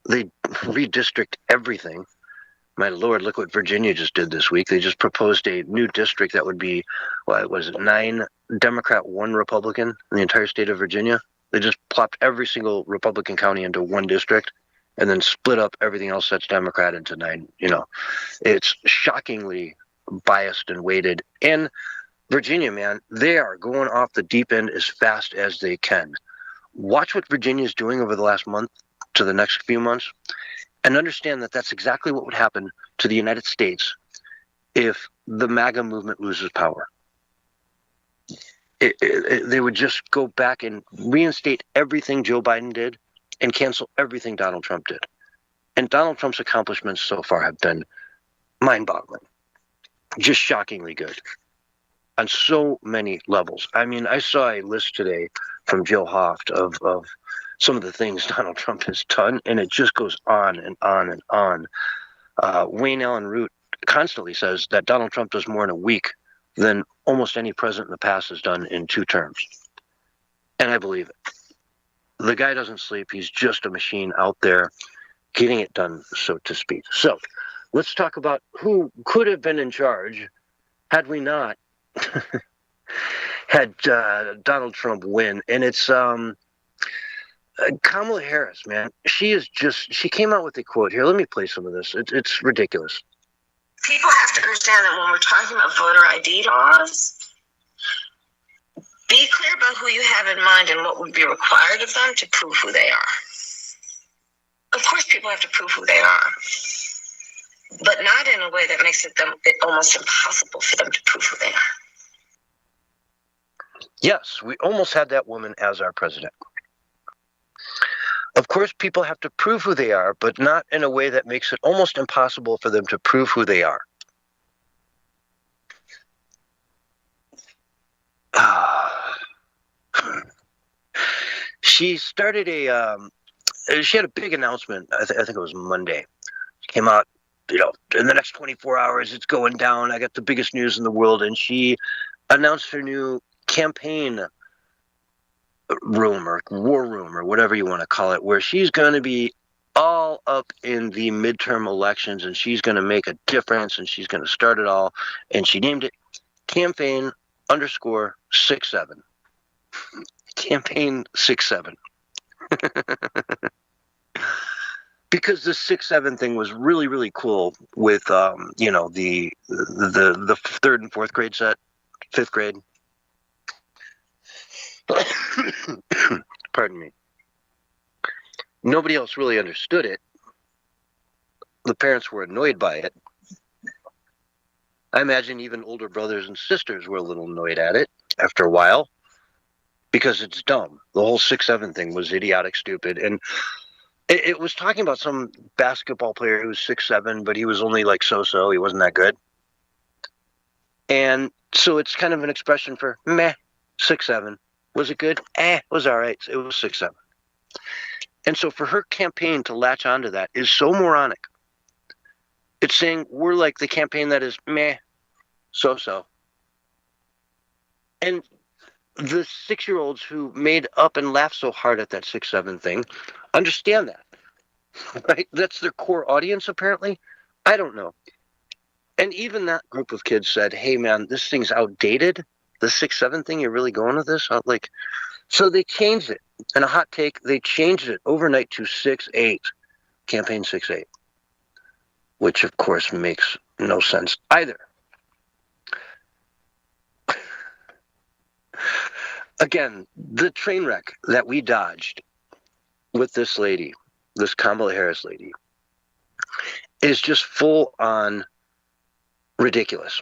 They redistrict everything. My Lord, look what Virginia just did this week. They just proposed a new district that would be, what was it, 9 Democrat, 1 Republican in the entire state of Virginia. They just plopped every single Republican county into one district and then split up everything else that's Democrat into 9. You know, it's shockingly biased and weighted. And Virginia, man, they are going off the deep end as fast as they can. Watch what Virginia is doing over the last month to the next few months, and understand that that's exactly what would happen to the United States if the MAGA movement loses power. They would just go back and reinstate everything Joe Biden did and cancel everything Donald Trump did. And Donald Trump's accomplishments so far have been mind-boggling, just shockingly good on so many levels. I mean, I saw a list today from Jill Hoft of some of the things Donald Trump has done, and it just goes on and on and on. Wayne Allen Root constantly says that Donald Trump does more in a week than almost any president in the past has done in 2 terms. And I believe it. The guy doesn't sleep. He's just a machine out there getting it done, so to speak. So let's talk about who could have been in charge had we not had Donald Trump win. And it's Kamala Harris, man. She came out with a quote here. Let me play some of this. It's ridiculous. People have to understand that when we're talking about voter ID laws, be clear about who you have in mind and what would be required of them to prove who they are. Of course, people have to prove who they are, but not in a way that makes it almost impossible for them to prove who they are. Yes, we almost had that woman as our president. Of course, people have to prove who they are, but not in a way that makes it almost impossible for them to prove who they are. She started she had a big announcement. I think it was Monday. She came out, in the next 24 hours, it's going down. I got the biggest news in the world. And she announced her new campaign room or war room or whatever you want to call it, where she's going to be all up in the midterm elections, and she's going to make a difference, and she's going to start it all. And she named it campaign_67. Campaign 67. Because the 6-7 thing was really, really cool with the 3rd and 4th grade set, 5th grade. Pardon me. Nobody else really understood it. The parents were annoyed by it. I imagine even older brothers and sisters were a little annoyed at it after a while, because it's dumb. The whole 6-7 thing was idiotic, stupid. And it was talking about some basketball player who was 6'7", but he was only like so-so. He wasn't that good. And so it's kind of an expression for meh, 6'7". Was it good? It was all right. It was 6'7". And so for her campaign to latch onto that is so moronic. It's saying we're like the campaign that is meh, so-so. And the 6-year-olds who made up and laughed so hard at that 6-7 thing understand that, right? That's their core audience, apparently. I don't know. And even that group of kids said, hey, man, this thing's outdated. The 6-7 thing, you're really going with this? Like, so they changed it. In a hot take, they changed it overnight to 6-8, campaign 6-8, which, of course, makes no sense either. Again, the train wreck that we dodged with this lady, this Kamala Harris lady, is just full on ridiculous.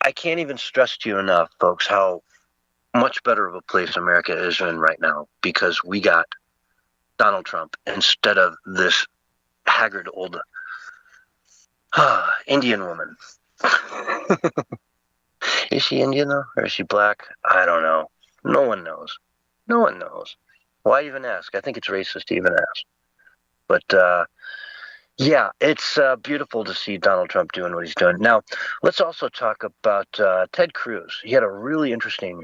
I can't even stress to you enough, folks, how much better of a place America is in right now because we got Donald Trump instead of this haggard old Indian woman. Is she Indian, though? Or is she black? I don't know. No one knows. No one knows. Why even ask? I think it's racist to even ask. But, yeah, it's beautiful to see Donald Trump doing what he's doing. Now, let's also talk about Ted Cruz. He had a really interesting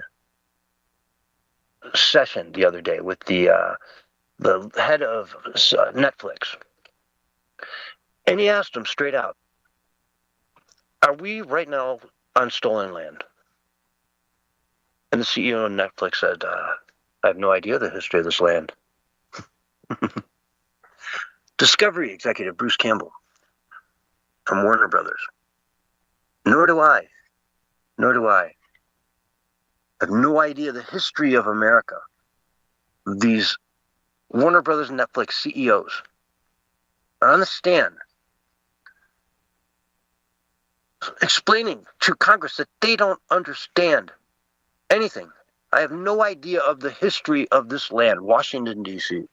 session the other day with the head of Netflix. And he asked him straight out, are we right now on stolen land? And the CEO of Netflix said, I have no idea the history of this land. Discovery executive Bruce Campbell from Warner Brothers. Nor do I. Nor do I. I have no idea the history of America. These Warner Brothers and Netflix CEOs are on the stand explaining to Congress that they don't understand anything. I have no idea of the history of this land, Washington, D.C.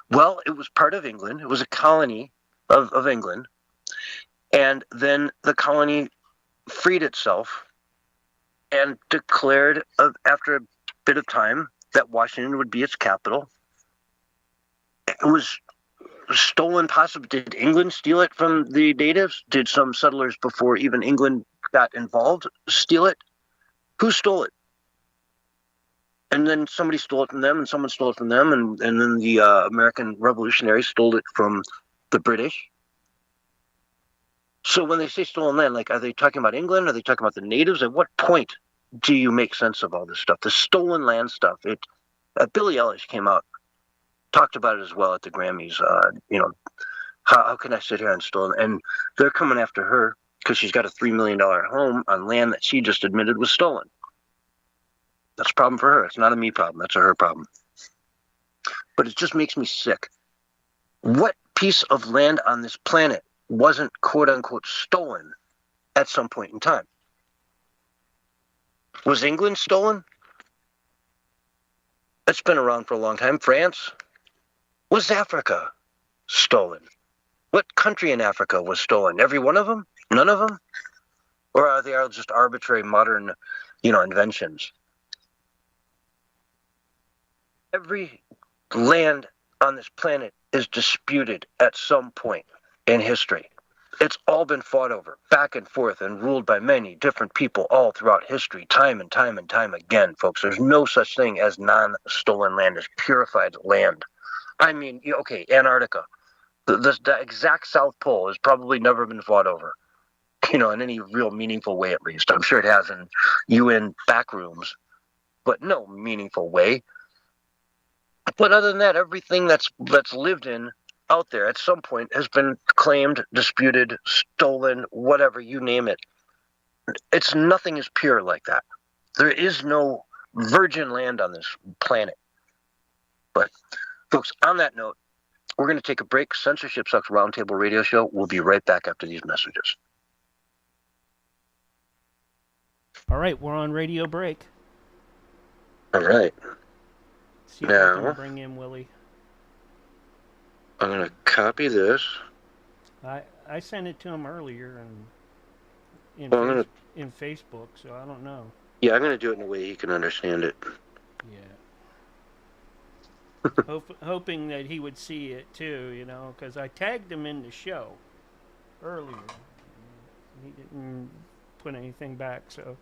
Well, it was part of England. It was a colony of England. And then the colony freed itself and declared after a bit of time that Washington would be its capital. It was stolen possibly. Did England steal it from the natives? Did some settlers before even England got involved steal it? Who stole it? And then somebody stole it from them, and someone stole it from them, and then the American revolutionaries stole it from the British. So when they say stolen land, like, are they talking about England? Are they talking about the natives? At what point do you make sense of all this stuff? The stolen land stuff. Billie Eilish came out, talked about it as well at the Grammys. How can I sit here and stolen? And they're coming after her because she's got a $3 million home on land that she just admitted was stolen. That's a problem for her. It's not a me problem. That's a her problem. But it just makes me sick. What piece of land on this planet wasn't quote unquote stolen at some point in time? Was England stolen? It's been around for a long time. France? Was Africa stolen? What country in Africa was stolen? Every one of them? None of them? Or are they all just arbitrary modern, inventions? Every land on this planet is disputed at some point in history. It's all been fought over, back and forth, and ruled by many different people all throughout history, time and time and time again, folks. There's no such thing as non-stolen land, as purified land. I mean, okay, Antarctica. The exact South Pole has probably never been fought over, in any real meaningful way at least. I'm sure it has in UN back rooms, but no meaningful way. But other than that, everything that's lived in out there at some point has been claimed, disputed, stolen, whatever, you name it. Nothing is pure like that. There is no virgin land on this planet. But, folks, on that note, we're going to take a break. Censorship Sucks Roundtable Radio Show. We'll be right back after these messages. All right, we're on radio break. All right. See if I can bring in Willie. I'm going to copy this. I sent it to him earlier in Facebook, so I don't know. Yeah, I'm going to do it in a way he can understand it. Yeah. Hoping that he would see it too, because I tagged him in the show earlier. He didn't put anything back, so.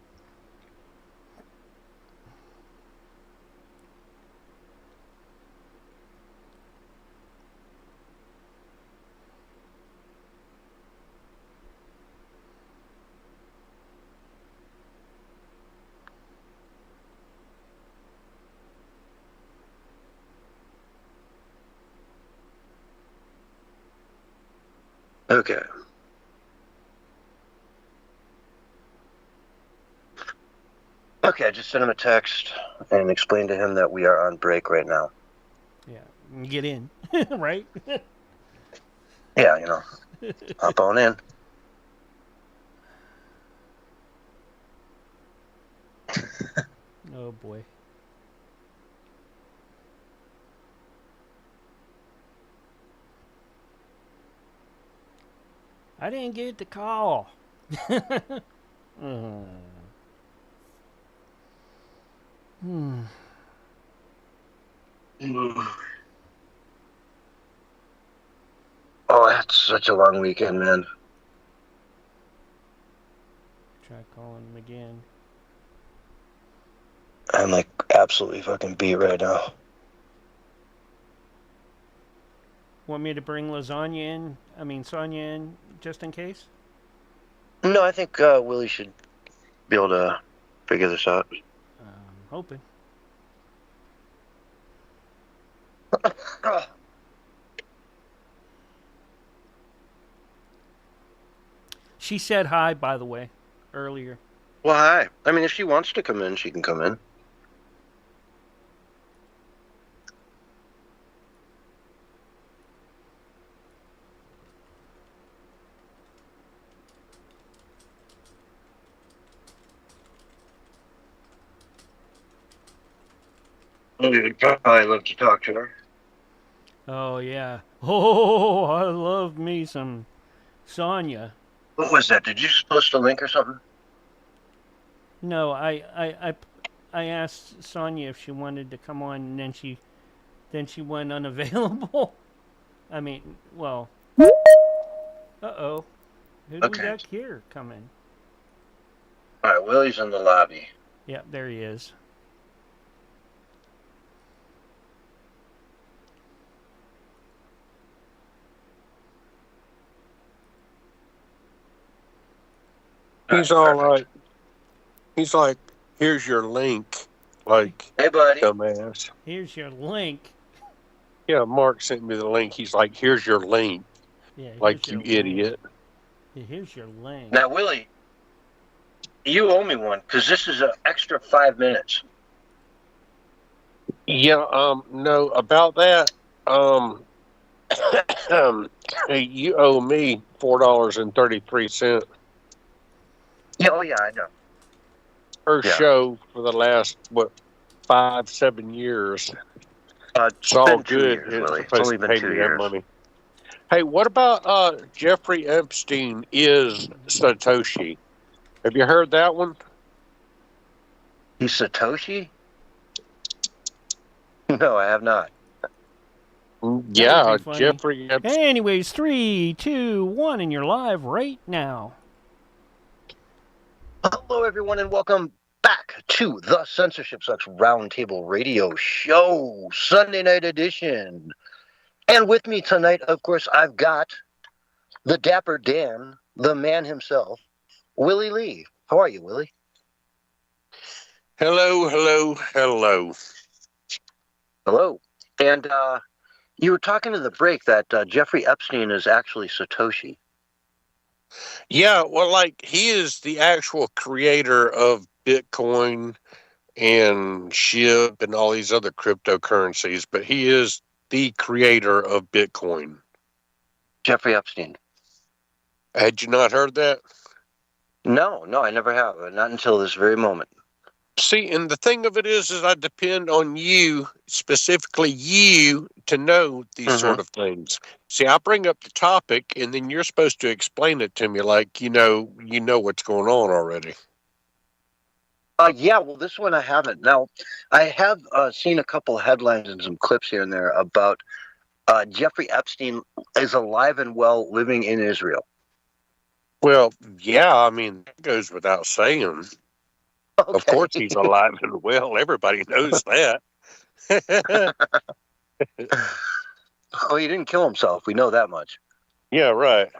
Okay. Okay, I just sent him a text and explained to him that we are on break right now. Yeah, get in, right? Yeah, hop on in. Oh boy. I didn't get the call. Hmm. Oh, that's such a long weekend, man. Try calling him again. I'm like absolutely fucking beat right now. Want me to bring Sonya in, just in case? No, I think Willie should be able to figure this out. I'm hoping. She said hi, by the way, earlier. Well, hi. I mean, if she wants to come in, she can come in. You'd probably love to talk to her. Oh, yeah. Oh, I love me some Sonya. What was that? Did you just post a link or something? No, I asked Sonya if she wanted to come on, and then she went unavailable. I mean, well. Uh-oh. Who do we got here coming? All right, Willie's in the lobby. Yeah, there he is. He's all like, he's like, here's your link. Like, hey, buddy. Dumbass. Here's your link. Yeah, Mark sent me the link. He's like, here's your link. Yeah, like, you idiot. Yeah, here's your link. Now, Willie, you owe me one, because this is an extra 5 minutes. Yeah, no, about that, you owe me $4.33. Yeah, oh, yeah, I know. Her show for the last, 5-7 years. It's all good. It's only been 2 years. Money. Hey, what about Jeffrey Epstein is Satoshi? Have you heard that one? He's Satoshi? No, I have not. Yeah, Jeffrey Epstein. Anyways, 3, 2, 1, and you're live right now. Hello, everyone, and welcome back to the Censorship Sucks Roundtable Radio Show, Sunday night edition. And with me tonight, of course, I've got the Dapper Dan, the man himself, Willie Lee. How are you, Willie? Hello, hello, hello. Hello. And you were talking in the break that Jeffrey Epstein is actually Satoshi. Yeah, well, like, he is the actual creator of Bitcoin and SHIB and all these other cryptocurrencies, but he is the creator of Bitcoin. Jeffrey Epstein. Had you not heard that? No, I never have. Not until this very moment. See, and the thing of it is I depend on you, specifically you, to know these sort of things. See, I bring up the topic, and then you're supposed to explain it to me like you know what's going on already. Yeah, well, this one I haven't. Now, I have seen a couple headlines and some clips here and there about Jeffrey Epstein is alive and well living in Israel. Well, yeah, I mean, that goes without saying. Okay. Of course he's alive and well. Everybody knows that. Oh, he didn't kill himself. We know that much. Yeah, right.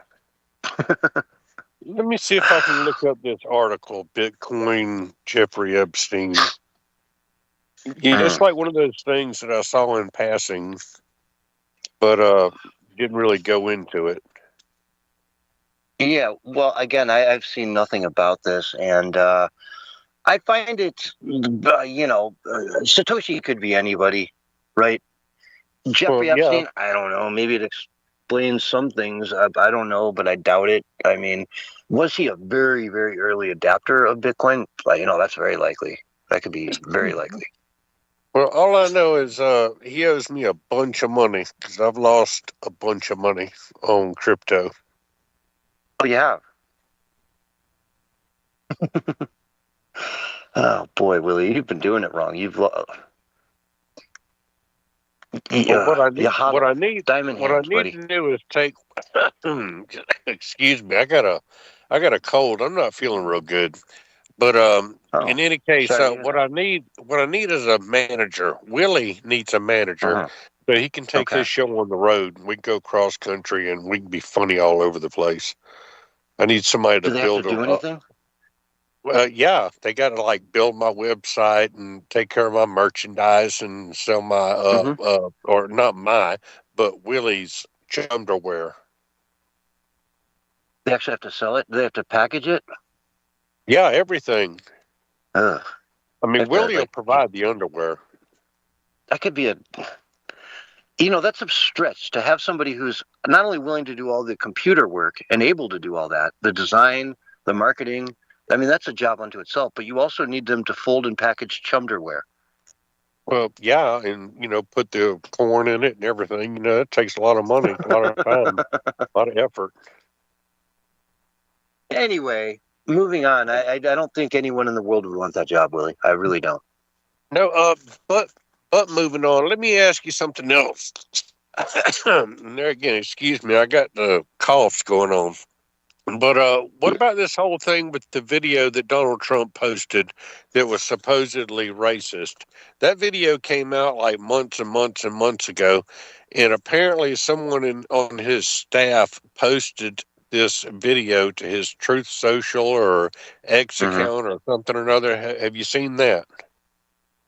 Let me see if I can look up this article, Bitcoin, Jeffrey Epstein. It's like one of those things that I saw in passing, but didn't really go into it. Yeah, well, again, I've seen nothing about this, and I find it, Satoshi could be anybody, right? Well, Jeffrey yeah. Epstein, I don't know. Maybe it explains some things. I don't know, but I doubt it. I mean, was he a very, very early adapter of Bitcoin? That's very likely. That could be very likely. Well, all I know is he owes me a bunch of money because I've lost a bunch of money on crypto. Oh, you have? Oh, boy, Willie, you've been doing it wrong. But what I You need, hodl. Diamond what I hands, need buddy. to do is take. Excuse me, I got a cold. I'm not feeling real good. But Oh, in any case, sorry to hear what I need is a manager. Willie needs a manager, that. so he can take Okay. his show on the road. We can go cross country, and we can be funny all over the place. I need somebody to Do they have to build do anything? yeah, they got to like build my website and take care of my merchandise and sell my Mm-hmm. or not my, but Willie's underwear. They actually have to sell it? Do they have to package it? Yeah, everything. Ugh. I They mean, have to, Willie will provide the underwear. that could be that's a stretch to have somebody who's not only willing to do all the computer work and able to do all that, the design, the marketing. I mean, that's a job unto itself, but you also need them to fold and package chumderwear. Well, yeah, and put the corn in it and everything. It takes a lot of money, a lot of time, a lot of effort. Anyway, moving on. I don't think anyone in the world would want that job, Willie. I really don't. No, but moving on. Let me ask you something else. And there again, excuse me, I got the coughs going on. But what about this whole thing with the video that Donald Trump posted that was supposedly racist? That video came out like months and months and months ago, and apparently someone on his staff posted this video to his Truth Social or X account or something or another. Have you seen that?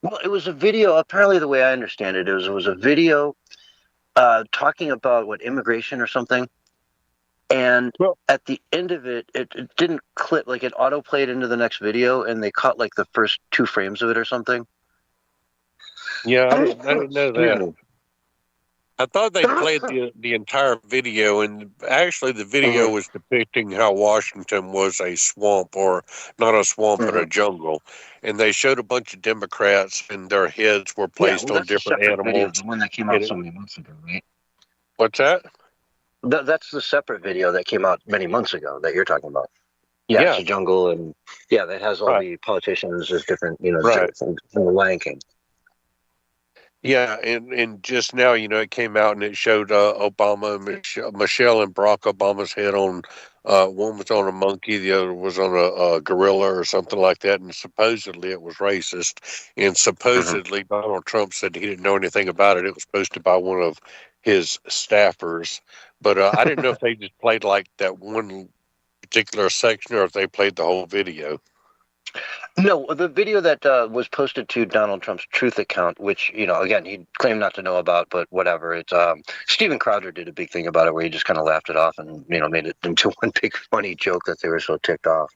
Well, it was a video. Apparently, the way I understand it, it was a video talking about immigration or something. And Well, at the end of it, it didn't clip, like it auto played into the next video, and they caught like the first 2 frames of it or something. yeah, I didn't know that. Me. I thought they played the entire video, and actually the video was depicting how Washington was a swamp, or not a swamp, but a jungle. And they showed a bunch of Democrats, and their heads were placed on That's a different separate video, animals. the one that came out so many months ago, right? What's that? That's the separate video that came out many months ago that you're talking about. Yeah, it's a jungle, and that has all the politicians as different, from the Lion King. Yeah, and just now, it came out and it showed Obama, Michelle and Barack Obama's head on, one was on a monkey, the other was on a gorilla or something like that, and supposedly it was racist, and supposedly Donald Trump said he didn't know anything about it. It was posted by one of his staffers, but I didn't know if they just played like that one particular section or if they played the whole video. No, the video that was posted to Donald Trump's Truth account, which, again, he claimed not to know about, but whatever. It's Steven Crowder did a big thing about it where he just kind of laughed it off and, made it into one big funny joke that they were so ticked off.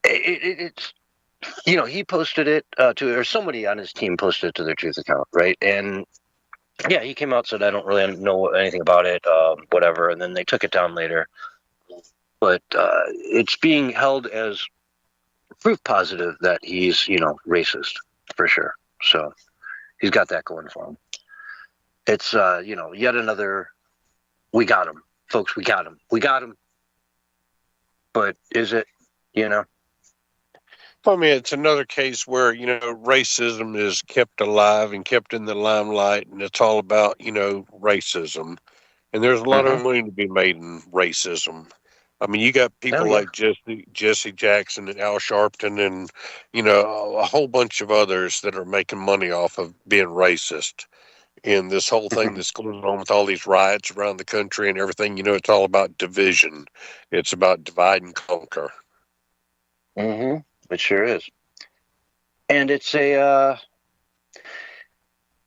It's, he posted it or somebody on his team posted it to their Truth account, right? And yeah, he came out and said, I don't really know anything about it, whatever. And then they took it down later. But it's being held as proof positive that he's, racist for sure. So he's got that going for him. It's, yet another, we got him, folks. We got him. But is it, I mean, it's another case where, racism is kept alive and kept in the limelight, and it's all about, racism. And there's a lot of money to be made in racism. I mean, you got people like Jesse Jackson and Al Sharpton and, a whole bunch of others that are making money off of being racist. And this whole thing that's going on with all these riots around the country and everything, it's all about division. It's about divide and conquer. It sure is. And it's a,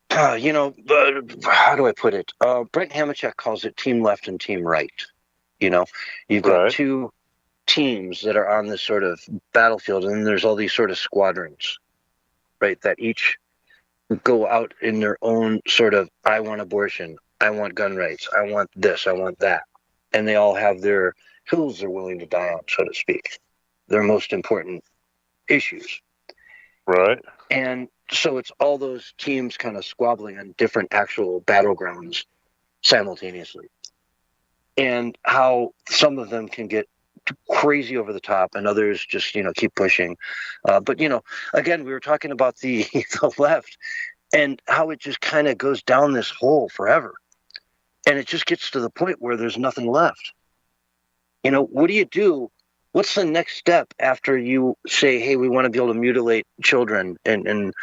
how do I put it? Brent Hamachek calls it team left and team right. You've got two teams that are on this sort of battlefield, and then there's all these sort of squadrons, right, that each go out in their own sort of, I want abortion, I want gun rights, I want this, I want that. And they all have their hills they're willing to die on, so to speak, their most important issues. Right. And so it's all those teams kind of squabbling on different actual battlegrounds simultaneously. And how some of them can get crazy over the top and others just, keep pushing. But, again, we were talking about the left and how it just kind of goes down this hole forever. And it just gets to the point where there's nothing left. What do you do? What's the next step after you say, hey, we want to be able to mutilate children and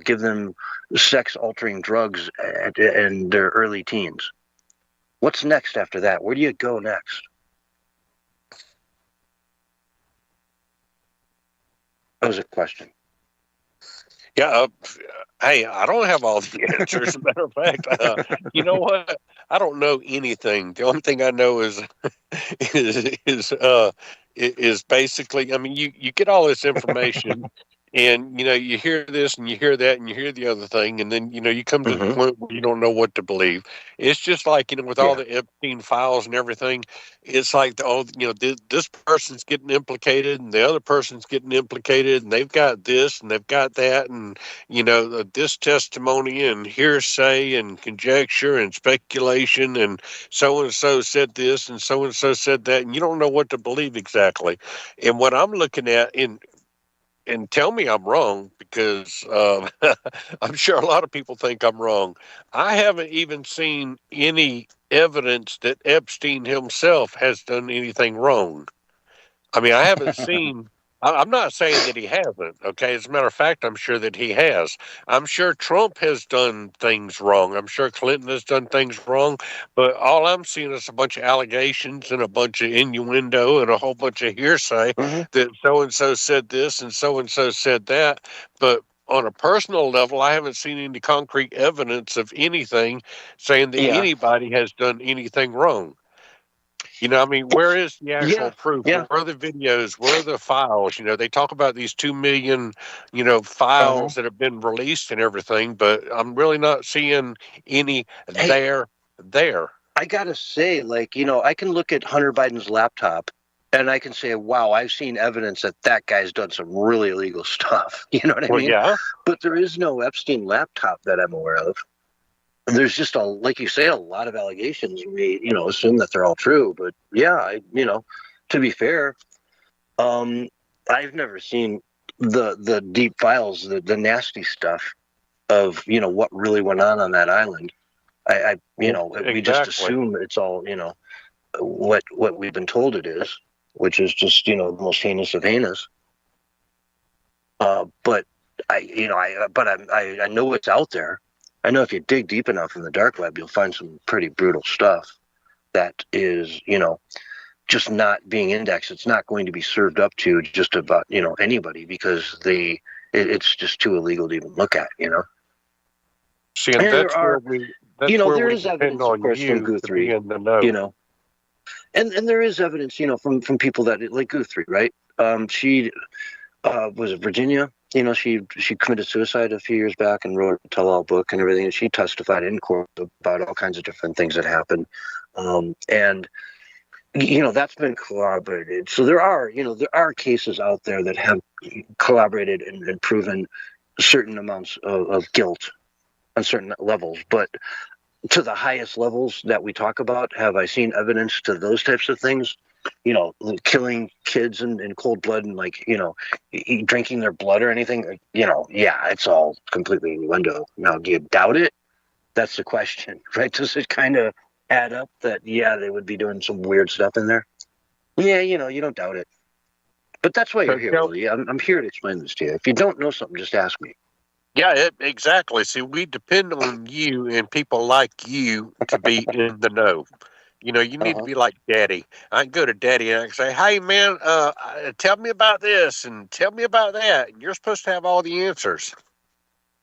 give them sex-altering drugs in their early teens? What's next after that? Where do you go next? That was a question. Yeah. Hey, I don't have all the answers. As a matter of fact, you know what? I don't know anything. The only thing I know is basically, I mean, you get all this information and, you hear this and you hear that and you hear the other thing. And then, you come to the point where you don't know what to believe. It's just like, with all the Epstein files and everything, it's like, this person's getting implicated and the other person's getting implicated and they've got this and they've got that. And, this testimony and hearsay and conjecture and speculation and so-and-so said this and so-and-so said that. And you don't know what to believe exactly. And what I'm looking at and tell me I'm wrong because I'm sure a lot of people think I'm wrong. I haven't even seen any evidence that Epstein himself has done anything wrong. I mean, I haven't seen. I'm not saying that he hasn't. Okay, as a matter of fact, I'm sure that he has. I'm sure Trump has done things wrong. I'm sure Clinton has done things wrong. But all I'm seeing is a bunch of allegations and a bunch of innuendo and a whole bunch of hearsay that so and so said this and so said that. But on a personal level, I haven't seen any concrete evidence of anything saying that anybody has done anything wrong. I mean, where is the actual proof? Yeah. Where are the videos? Where are the files? They talk about these 2 million, files that have been released and everything, but I'm really not seeing any there. I got to say, I can look at Hunter Biden's laptop and I can say, wow, I've seen evidence that guy's done some really illegal stuff. You know what I mean? Yeah. But there is no Epstein laptop that I'm aware of. There's just like you say, a lot of allegations. We, assume that they're all true, but yeah, to be fair, I've never seen the deep files, the nasty stuff of, what really went on that island. We just assume it's all, what we've been told it is, which is just, the most heinous of heinous. But I know it's out there. I know if you dig deep enough in the dark web, you'll find some pretty brutal stuff that is, just not being indexed. It's not going to be served up to just about, anybody because it's just too illegal to even look at, See, and that's where there is evidence, of course, from Guthrie, and there is evidence, from people that like Guthrie, right? She was it Virginia? She committed suicide a few years back and wrote a tell-all book and everything. And she testified in court about all kinds of different things that happened. And that's been corroborated. So there are cases out there that have corroborated and proven certain amounts of guilt on certain levels. But to the highest levels that we talk about, have I seen evidence to those types of things? Killing kids in cold blood and drinking their blood or anything, it's all completely innuendo. Now, do you doubt it? That's the question, right? Does it kind of add up that, they would be doing some weird stuff in there? Yeah, you don't doubt it. But that's why you're here, Willie. I'm here to explain this to you. If you don't know something, just ask me. Yeah, exactly. See, we depend on you and people like you to be in the know. You need to be like Daddy. I can go to Daddy and I can say, hey, man, tell me about this and tell me about that. And you're supposed to have all the answers.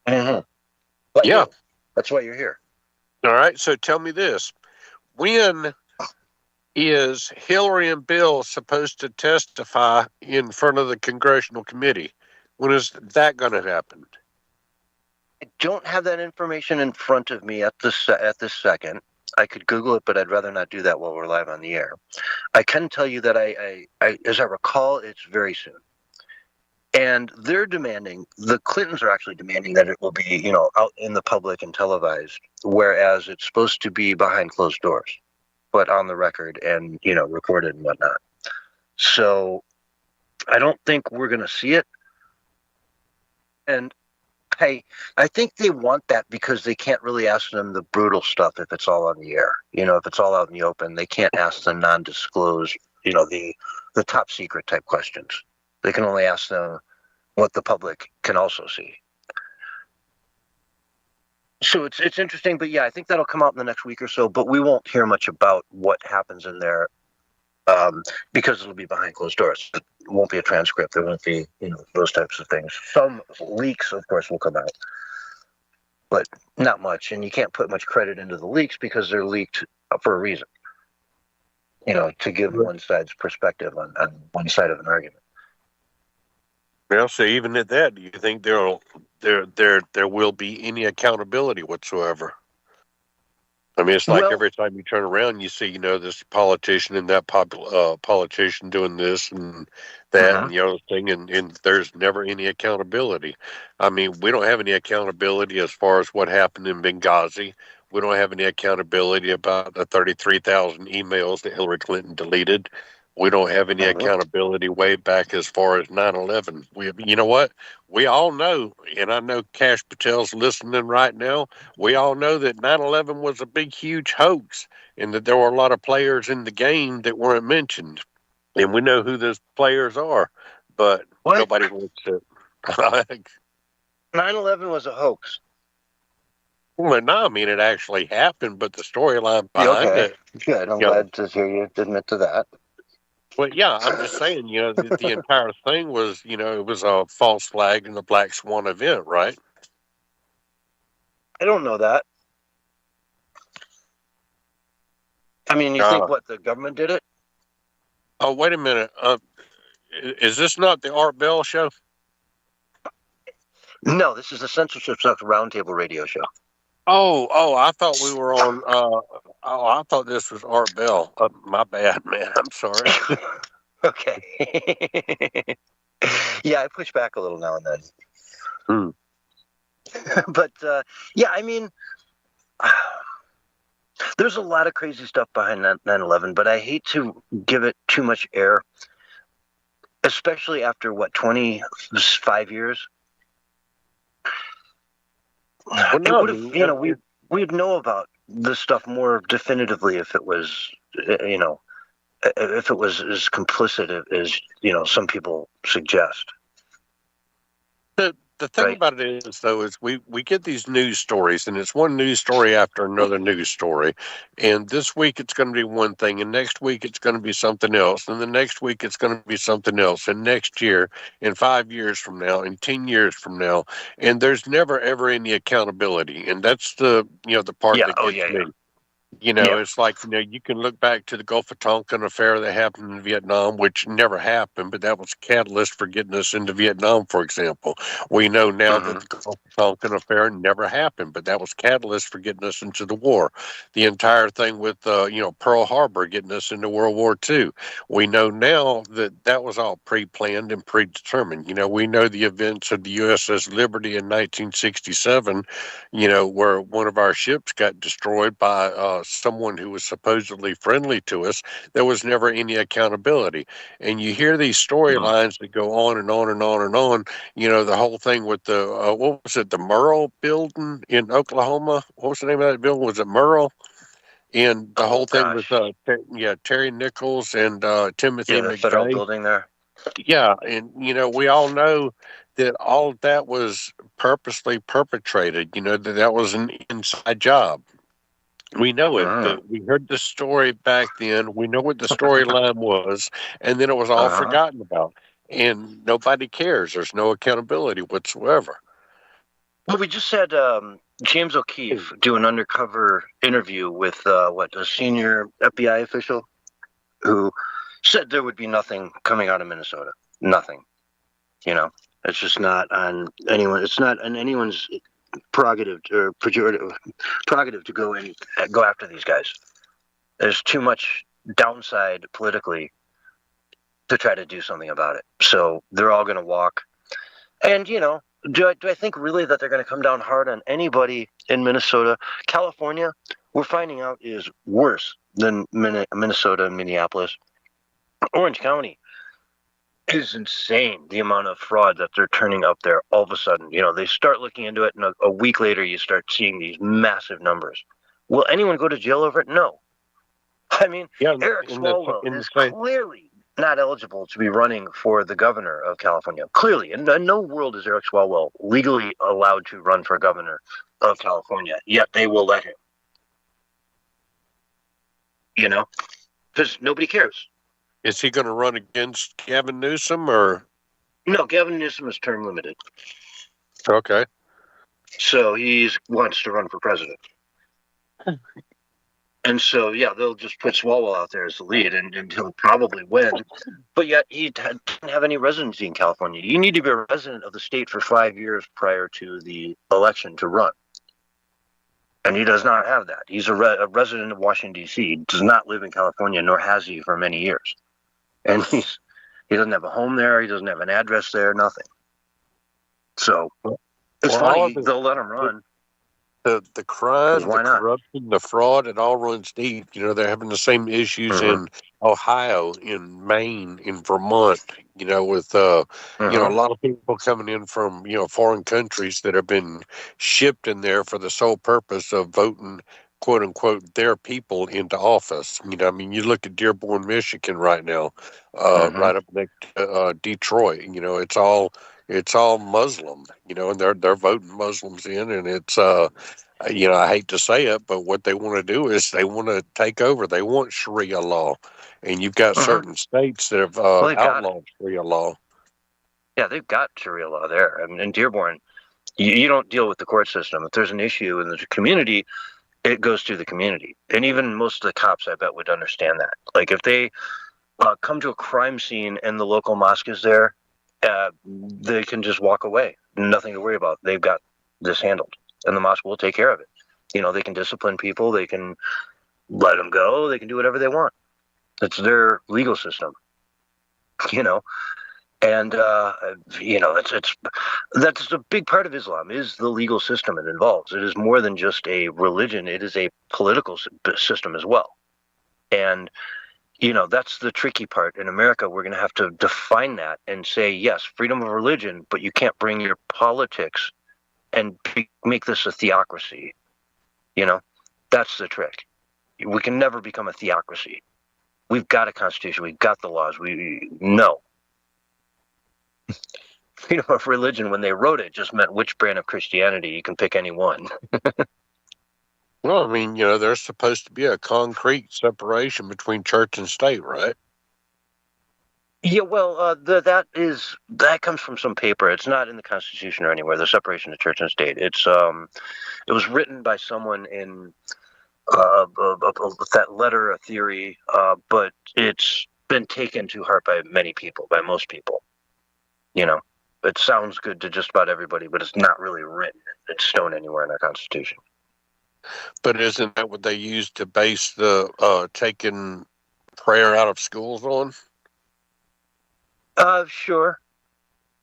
But that's why you're here. All right. So tell me this. When is Hillary and Bill supposed to testify in front of the congressional committee? When is that going to happen? I don't have that information in front of me at this second. I could Google it, but I'd rather not do that while we're live on the air. I can tell you that I as I recall, it's very soon. And they're demanding, the Clintons are actually demanding that it will be, out in the public and televised, whereas it's supposed to be behind closed doors, but on the record and, recorded and whatnot. So I don't think we're going to see it. And I think they want that because they can't really ask them the brutal stuff if it's all on the air. If it's all out in the open, they can't ask the non-disclosed, the top secret type questions. They can only ask them what the public can also see. So it's interesting, but yeah, I think that'll come out in the next week or so, but we won't hear much about what happens in there because it'll be behind closed doors. It won't be a transcript. There won't be, those types of things. Some leaks, of course, will come out, but not much. And you can't put much credit into the leaks because they're leaked for a reason, to give one side's perspective on one side of an argument. Well, so even at that, do you think there will be any accountability whatsoever? I mean, it's like every time you turn around, you see, this politician and that politician doing this and that and the other thing, and there's never any accountability. I mean, we don't have any accountability as far as what happened in Benghazi. We don't have any accountability about the 33,000 emails that Hillary Clinton deleted. We don't have any accountability way back as far as 9/11. You know what? We all know, and I know Cash Patel's listening right now, we all know that 9/11 was a big, huge hoax and that there were a lot of players in the game that weren't mentioned. And we know who those players are, but nobody wants to. 9/11 was a hoax. Well, no, I mean, it actually happened, but the storyline behind it. Good. I'm glad to hear you admit to that. Well, yeah, I'm just saying, the entire thing was, it was a false flag and a black swan event, right? I don't know that. I mean, you think the government did it? Oh, wait a minute. Is this not the Art Bell show? No, this is the Censorship Sucks Roundtable radio show. Oh, I thought we were on, I thought this was Art Bell. My bad, man. I'm sorry. Okay. Yeah, I push back a little now and then. But, yeah, I mean, there's a lot of crazy stuff behind 9/11, but I hate to give it too much air, especially after, 25 years? Well, no, we'd know about this stuff more definitively if it was, if it was as complicit as, some people suggest. The thing about it is, though, is we get these news stories, and it's one news story after another news story. And this week it's going to be one thing, and next week it's going to be something else, and the next week it's going to be something else, and next year, and 5 years from now, and 10 years from now, and there's never ever any accountability, and that's the the part that gets me. It's like, you can look back to the Gulf of Tonkin affair that happened in Vietnam, which never happened, but that was a catalyst for getting us into Vietnam, for example. We know now that the Gulf of Tonkin affair never happened, but that was catalyst for getting us into the war. The entire thing with, Pearl Harbor getting us into World War II. We know now that that was all pre-planned and predetermined. We know the events of the USS Liberty in 1967, where one of our ships got destroyed by someone who was supposedly friendly to us. There was never any accountability. And you hear these storylines that go on and on and on and on. The whole thing with the, what was it, the Murrell building in Oklahoma? What was the name of that building? Was it Murrell? And the whole thing with, Terry Nichols and Timothy the McVeigh. federal building there. Yeah, and, we all know that all of that was purposely perpetrated, that was an inside job. We know it, but we heard the story back then. We know what the storyline was, and then it was all forgotten about. And nobody cares. There's no accountability whatsoever. Well, we just had James O'Keefe do an undercover interview with, a senior FBI official. who said there would be nothing coming out of Minnesota. Nothing. It's just not on anyone. It's not on anyone's prerogative or prerogative to go after these guys. There's too much downside politically to try to do something about it. So they're all going to walk. And, do I think really that they're going to come down hard on anybody in Minnesota? California, we're finding out, is worse than Minnesota and Minneapolis. Orange County is insane, the amount of fraud that they're turning up there all of a sudden. They start looking into it, and a week later you start seeing these massive numbers. Will anyone go to jail over it? No. I mean, Eric Swalwell is clearly not eligible to be running for the governor of California. Clearly. In no world is Eric Swalwell legally allowed to run for governor of California, yet they will let him. Because nobody cares. Is he going to run against Gavin Newsom or? No, Gavin Newsom is term limited. Okay. So he wants to run for president. And so, they'll just put Swalwell out there as the lead, and he'll probably win. But yet he doesn't have any residency in California. You need to be a resident of the state for 5 years prior to the election to run. And he does not have that. He's a resident of Washington, D.C. He does not live in California, nor has he for many years. And he doesn't have a home there. He doesn't have an address there, nothing. So it's funny. They'll let him run. The crime, the corruption, the fraud, it all runs deep. They're having the same issues in Ohio, in Maine, in Vermont, with, a lot of people coming in from, foreign countries that have been shipped in there for the sole purpose of voting, quote unquote, their people into office. You look at Dearborn, Michigan right now, right up next to Detroit, it's all Muslim, and they're voting Muslims in, and it's, I hate to say it, but what they want to do is they want to take over. They want Sharia law, and you've got certain states that have outlawed Sharia law. Yeah, they've got Sharia law there. I mean, in Dearborn, you don't deal with the court system. If there's an issue in the community, it goes through the community. And even most of the cops, I bet, would understand that. Like, if they come to a crime scene and the local mosque is there, they can just walk away. Nothing to worry about. They've got this handled, and the mosque will take care of it. They can discipline people. They can let them go. They can do whatever they want. It's their legal system, and that's a big part of Islam, is the legal system it involves. It is more than just a religion. It is a political system as well. And that's the tricky part. In America, we're going to have to define that and say, yes, freedom of religion, but you can't bring your politics and make this a theocracy. That's the trick. We can never become a theocracy. We've got a constitution. We've got the laws. No. Freedom of religion, when they wrote it, just meant which brand of Christianity. You can pick any one. Well, there's supposed to be a concrete separation between church and state, right? Yeah, well, that comes from some paper. It's not in the Constitution or anywhere. The separation of church and state. It was written by someone in that letter, a theory, but it's been taken to heart by many people, by most people. It sounds good to just about everybody, but it's not really written in stone anywhere in our Constitution. But isn't that what they use to base the taking prayer out of schools on? Sure.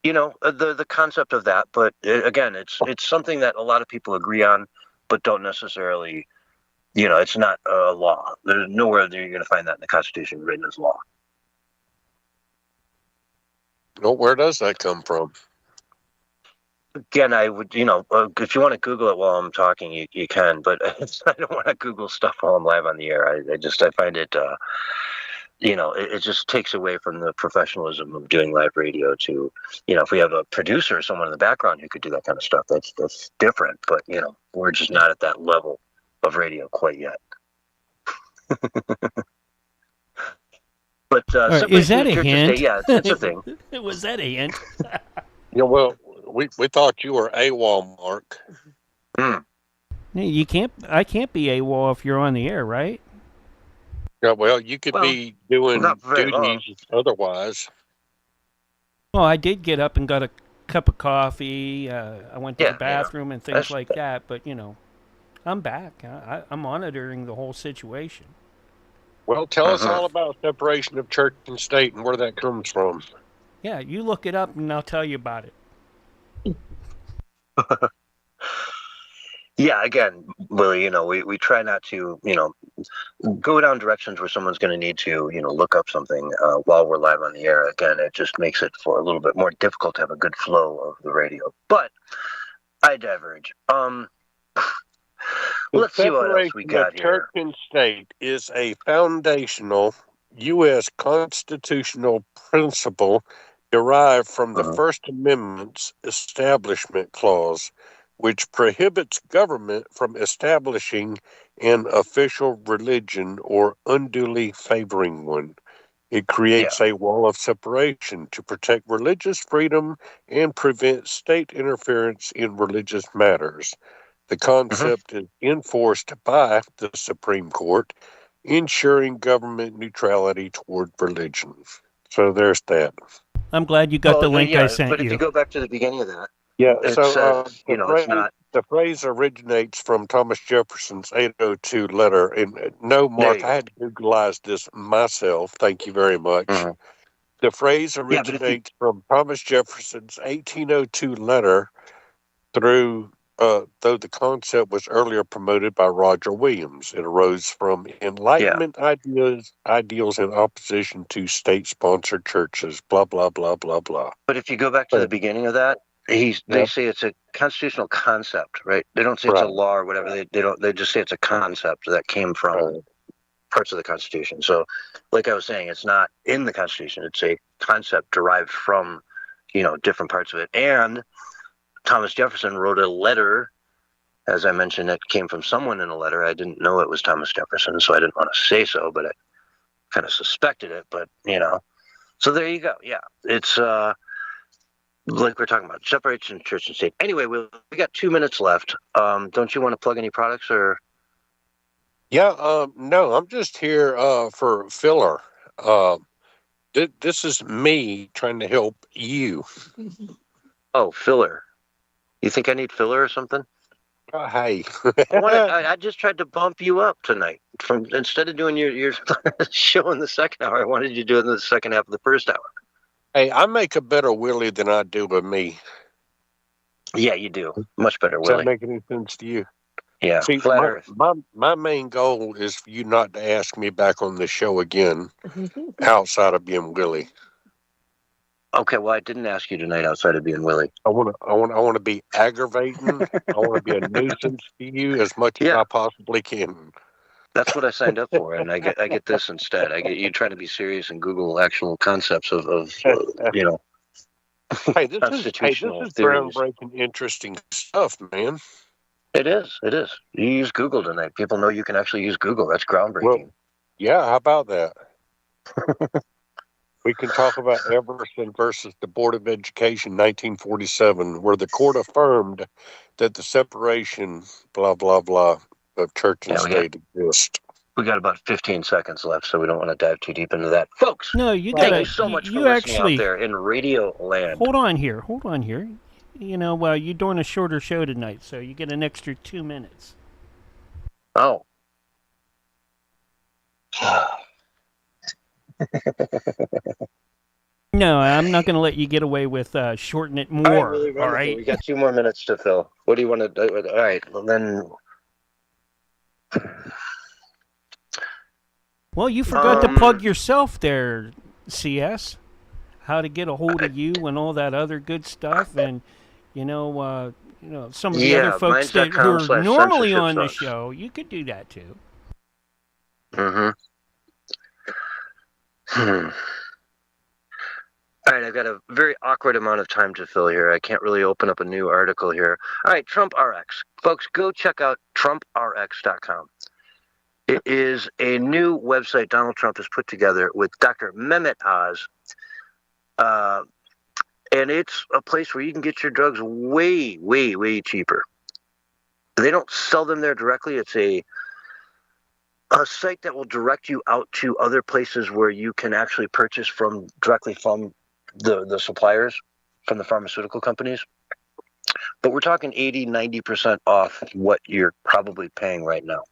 The concept of that, but again, it's something that a lot of people agree on, but don't necessarily, it's not a law. There's nowhere that you're going to find that in the Constitution written as law. Well, where does that come from? Again, I would, if you want to Google it while I'm talking, you can, but I don't want to Google stuff while I'm live on the air. I find it, it just takes away from the professionalism of doing live radio to, if we have a producer or someone in the background who could do that kind of stuff, that's different. But, we're just not at that level of radio quite yet. But is that a hint? Yeah, it's a thing. Was that a hint? Well, we thought you were AWOL, Mark. I can't be AWOL if you're on the air, right? Yeah, well, you could be doing not very duties otherwise. Well, I did get up and got a cup of coffee. I went to the bathroom and things like that. But, I'm back. I'm monitoring the whole situation. Well, tell us all about separation of church and state and where that comes from. Yeah, you look it up and I'll tell you about it. Yeah, again, Willie, we try not to, go down directions where someone's going to need to, look up something while we're live on the air. Again, it just makes it for a little bit more difficult to have a good flow of the radio. But I diverge. Let's see what else we got here. Church and state is a foundational U.S. constitutional principle derived from the First Amendment's Establishment Clause, which prohibits government from establishing an official religion or unduly favoring one. It creates a wall of separation to protect religious freedom and prevent state interference in religious matters. The concept is enforced by the Supreme Court, ensuring government neutrality toward religion. So there's that. I'm glad you got the link I sent you. But if you go back to the beginning of that, the phrase originates from Thomas Jefferson's 802 letter. And no, Mark, I had to Googleize this myself. Thank you very much. The phrase originates from Thomas Jefferson's 1802 letter through, though the concept was earlier promoted by Roger Williams. It arose from Enlightenment ideals in opposition to state-sponsored churches, blah, blah, blah, blah, blah. But if you go back to the beginning of that, they say it's a constitutional concept, right? They don't say it's a law or whatever. They just say it's a concept that came from parts of the Constitution. So, like I was saying, it's not in the Constitution. It's a concept derived from, different parts of it. And Thomas Jefferson wrote a letter, as I mentioned, that came from someone in a letter. I didn't know it was Thomas Jefferson, so I didn't want to say so, but I kind of suspected it. But, so there you go. Yeah, it's like we're talking about, separation of church and state. Anyway, we got 2 minutes left. Don't you want to plug any products or? Yeah, no, I'm just here for filler. This is me trying to help you. Oh, filler. You think I need filler or something? Hey. I just tried to bump you up tonight. Instead of doing your show in the second hour, I wanted you to do it in the second half of the first hour. Hey, I make a better Willie than I do with me. Yeah, you do. Much better Willie. Does that make any sense to you? Yeah. See, my main goal is for you not to ask me back on the show again outside of being Willie. Okay, well, I didn't ask you tonight outside of being Willie. I want to be aggravating. I want to be a nuisance to you as much as I possibly can. That's what I signed up for, and I get this instead. I get you trying to be serious and Google actual concepts of Hey, this is groundbreaking, interesting stuff, man. It is. You use Google tonight. People know you can actually use Google. That's groundbreaking. Well, yeah, how about that? We can talk about Everson versus the Board of Education, 1947, where the court affirmed that the separation, blah, blah, blah, of church and state exists. We got about 15 seconds left, so we don't want to dive too deep into that. Folks, no, you thank you so much for listening out there in Radio Land. Hold on here. You're doing a shorter show tonight, so you get an extra 2 minutes. Oh. No, I'm not going to let you get away with shorten it more. All right. We got 2 more minutes to fill. What do you want to do? All right. Well, then. Well, you forgot to plug yourself there, CS. How to get a hold of you and all that other good stuff, and some of the other folks who are normally on the show. You could do that too. All right, I've got a very awkward amount of time to fill here. I can't really open up a new article here. All right, Trump RX. Folks, go check out TrumpRx.com. It is a new website Donald Trump has put together with Dr. Mehmet Oz. And it's a place where you can get your drugs way, way, way cheaper. They don't sell them there directly. It's a site that will direct you out to other places where you can actually purchase directly from the suppliers, from the pharmaceutical companies. But we're talking 80-90% off what you're probably paying right now.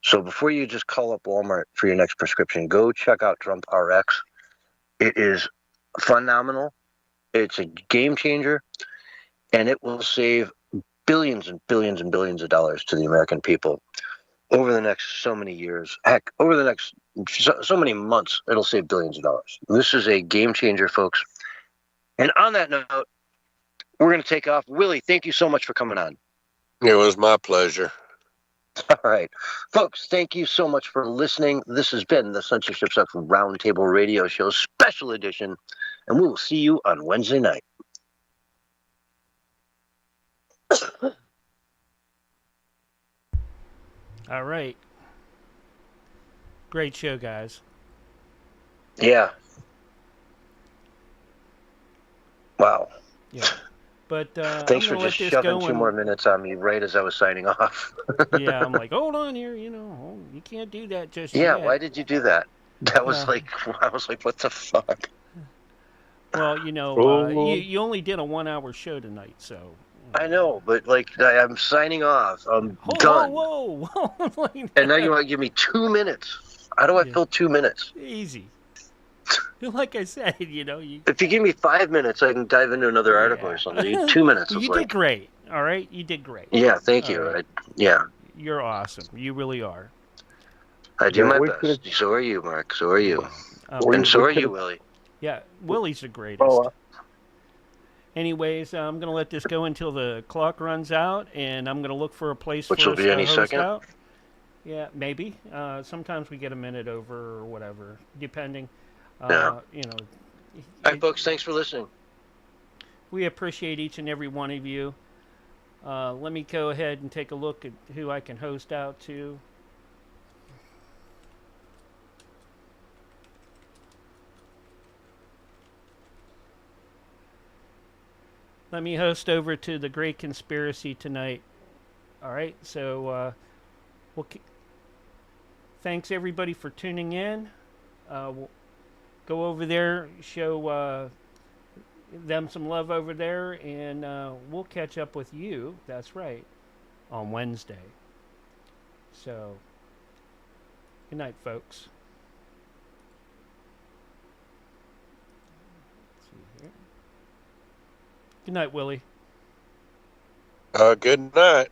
So before you just call up Walmart for your next prescription, go check out Drump RX. It is phenomenal. It's a game changer, and it will save billions and billions and billions of dollars to the American people over the next so many years. Heck, over the next so many months, it'll save billions of dollars. This is a game changer, folks. And on that note, we're going to take off. Willie, thank you so much for coming on. It was my pleasure. All right. Folks, thank you so much for listening. This has been the Censorship Sucks Roundtable Radio Show Special Edition, and we will see you on Wednesday night. All right. Great show, guys. Yeah. Wow. Yeah. But thanks for just shoving 2 more minutes on me right as I was signing off. Yeah, I'm like, hold on here, you can't do that just yet. Yeah, why did you do that? That was I was like, what the fuck? Well, you only did a 1-hour show tonight, so. I know, but I'm signing off. I'm done. Whoa. And now you want to give me 2 minutes? How do I fill 2 minutes? Easy. Like I said, If you give me 5 minutes, I can dive into another article or something. 2 minutes. You did great. All right, you did great. Yeah, thank you. Right. You're awesome. You really are. I do my best. So are you, Mark. So are you. And so are you, Willie. Yeah, Willie's the greatest. Anyways, I'm going to let this go until the clock runs out, and I'm going to look for a place which for will be any second. Out. Yeah, maybe. Sometimes we get a minute over or whatever, depending. All right, folks, thanks for listening. We appreciate each and every one of you. Let me go ahead and take a look at who I can host out to. Let me host over to the Great Conspiracy tonight. All right, so thanks everybody for tuning in. We'll go over there, show them some love over there, and we'll catch up with you, that's right, on Wednesday. So, good night, folks. Let's see here. Good night, Willie. Good night.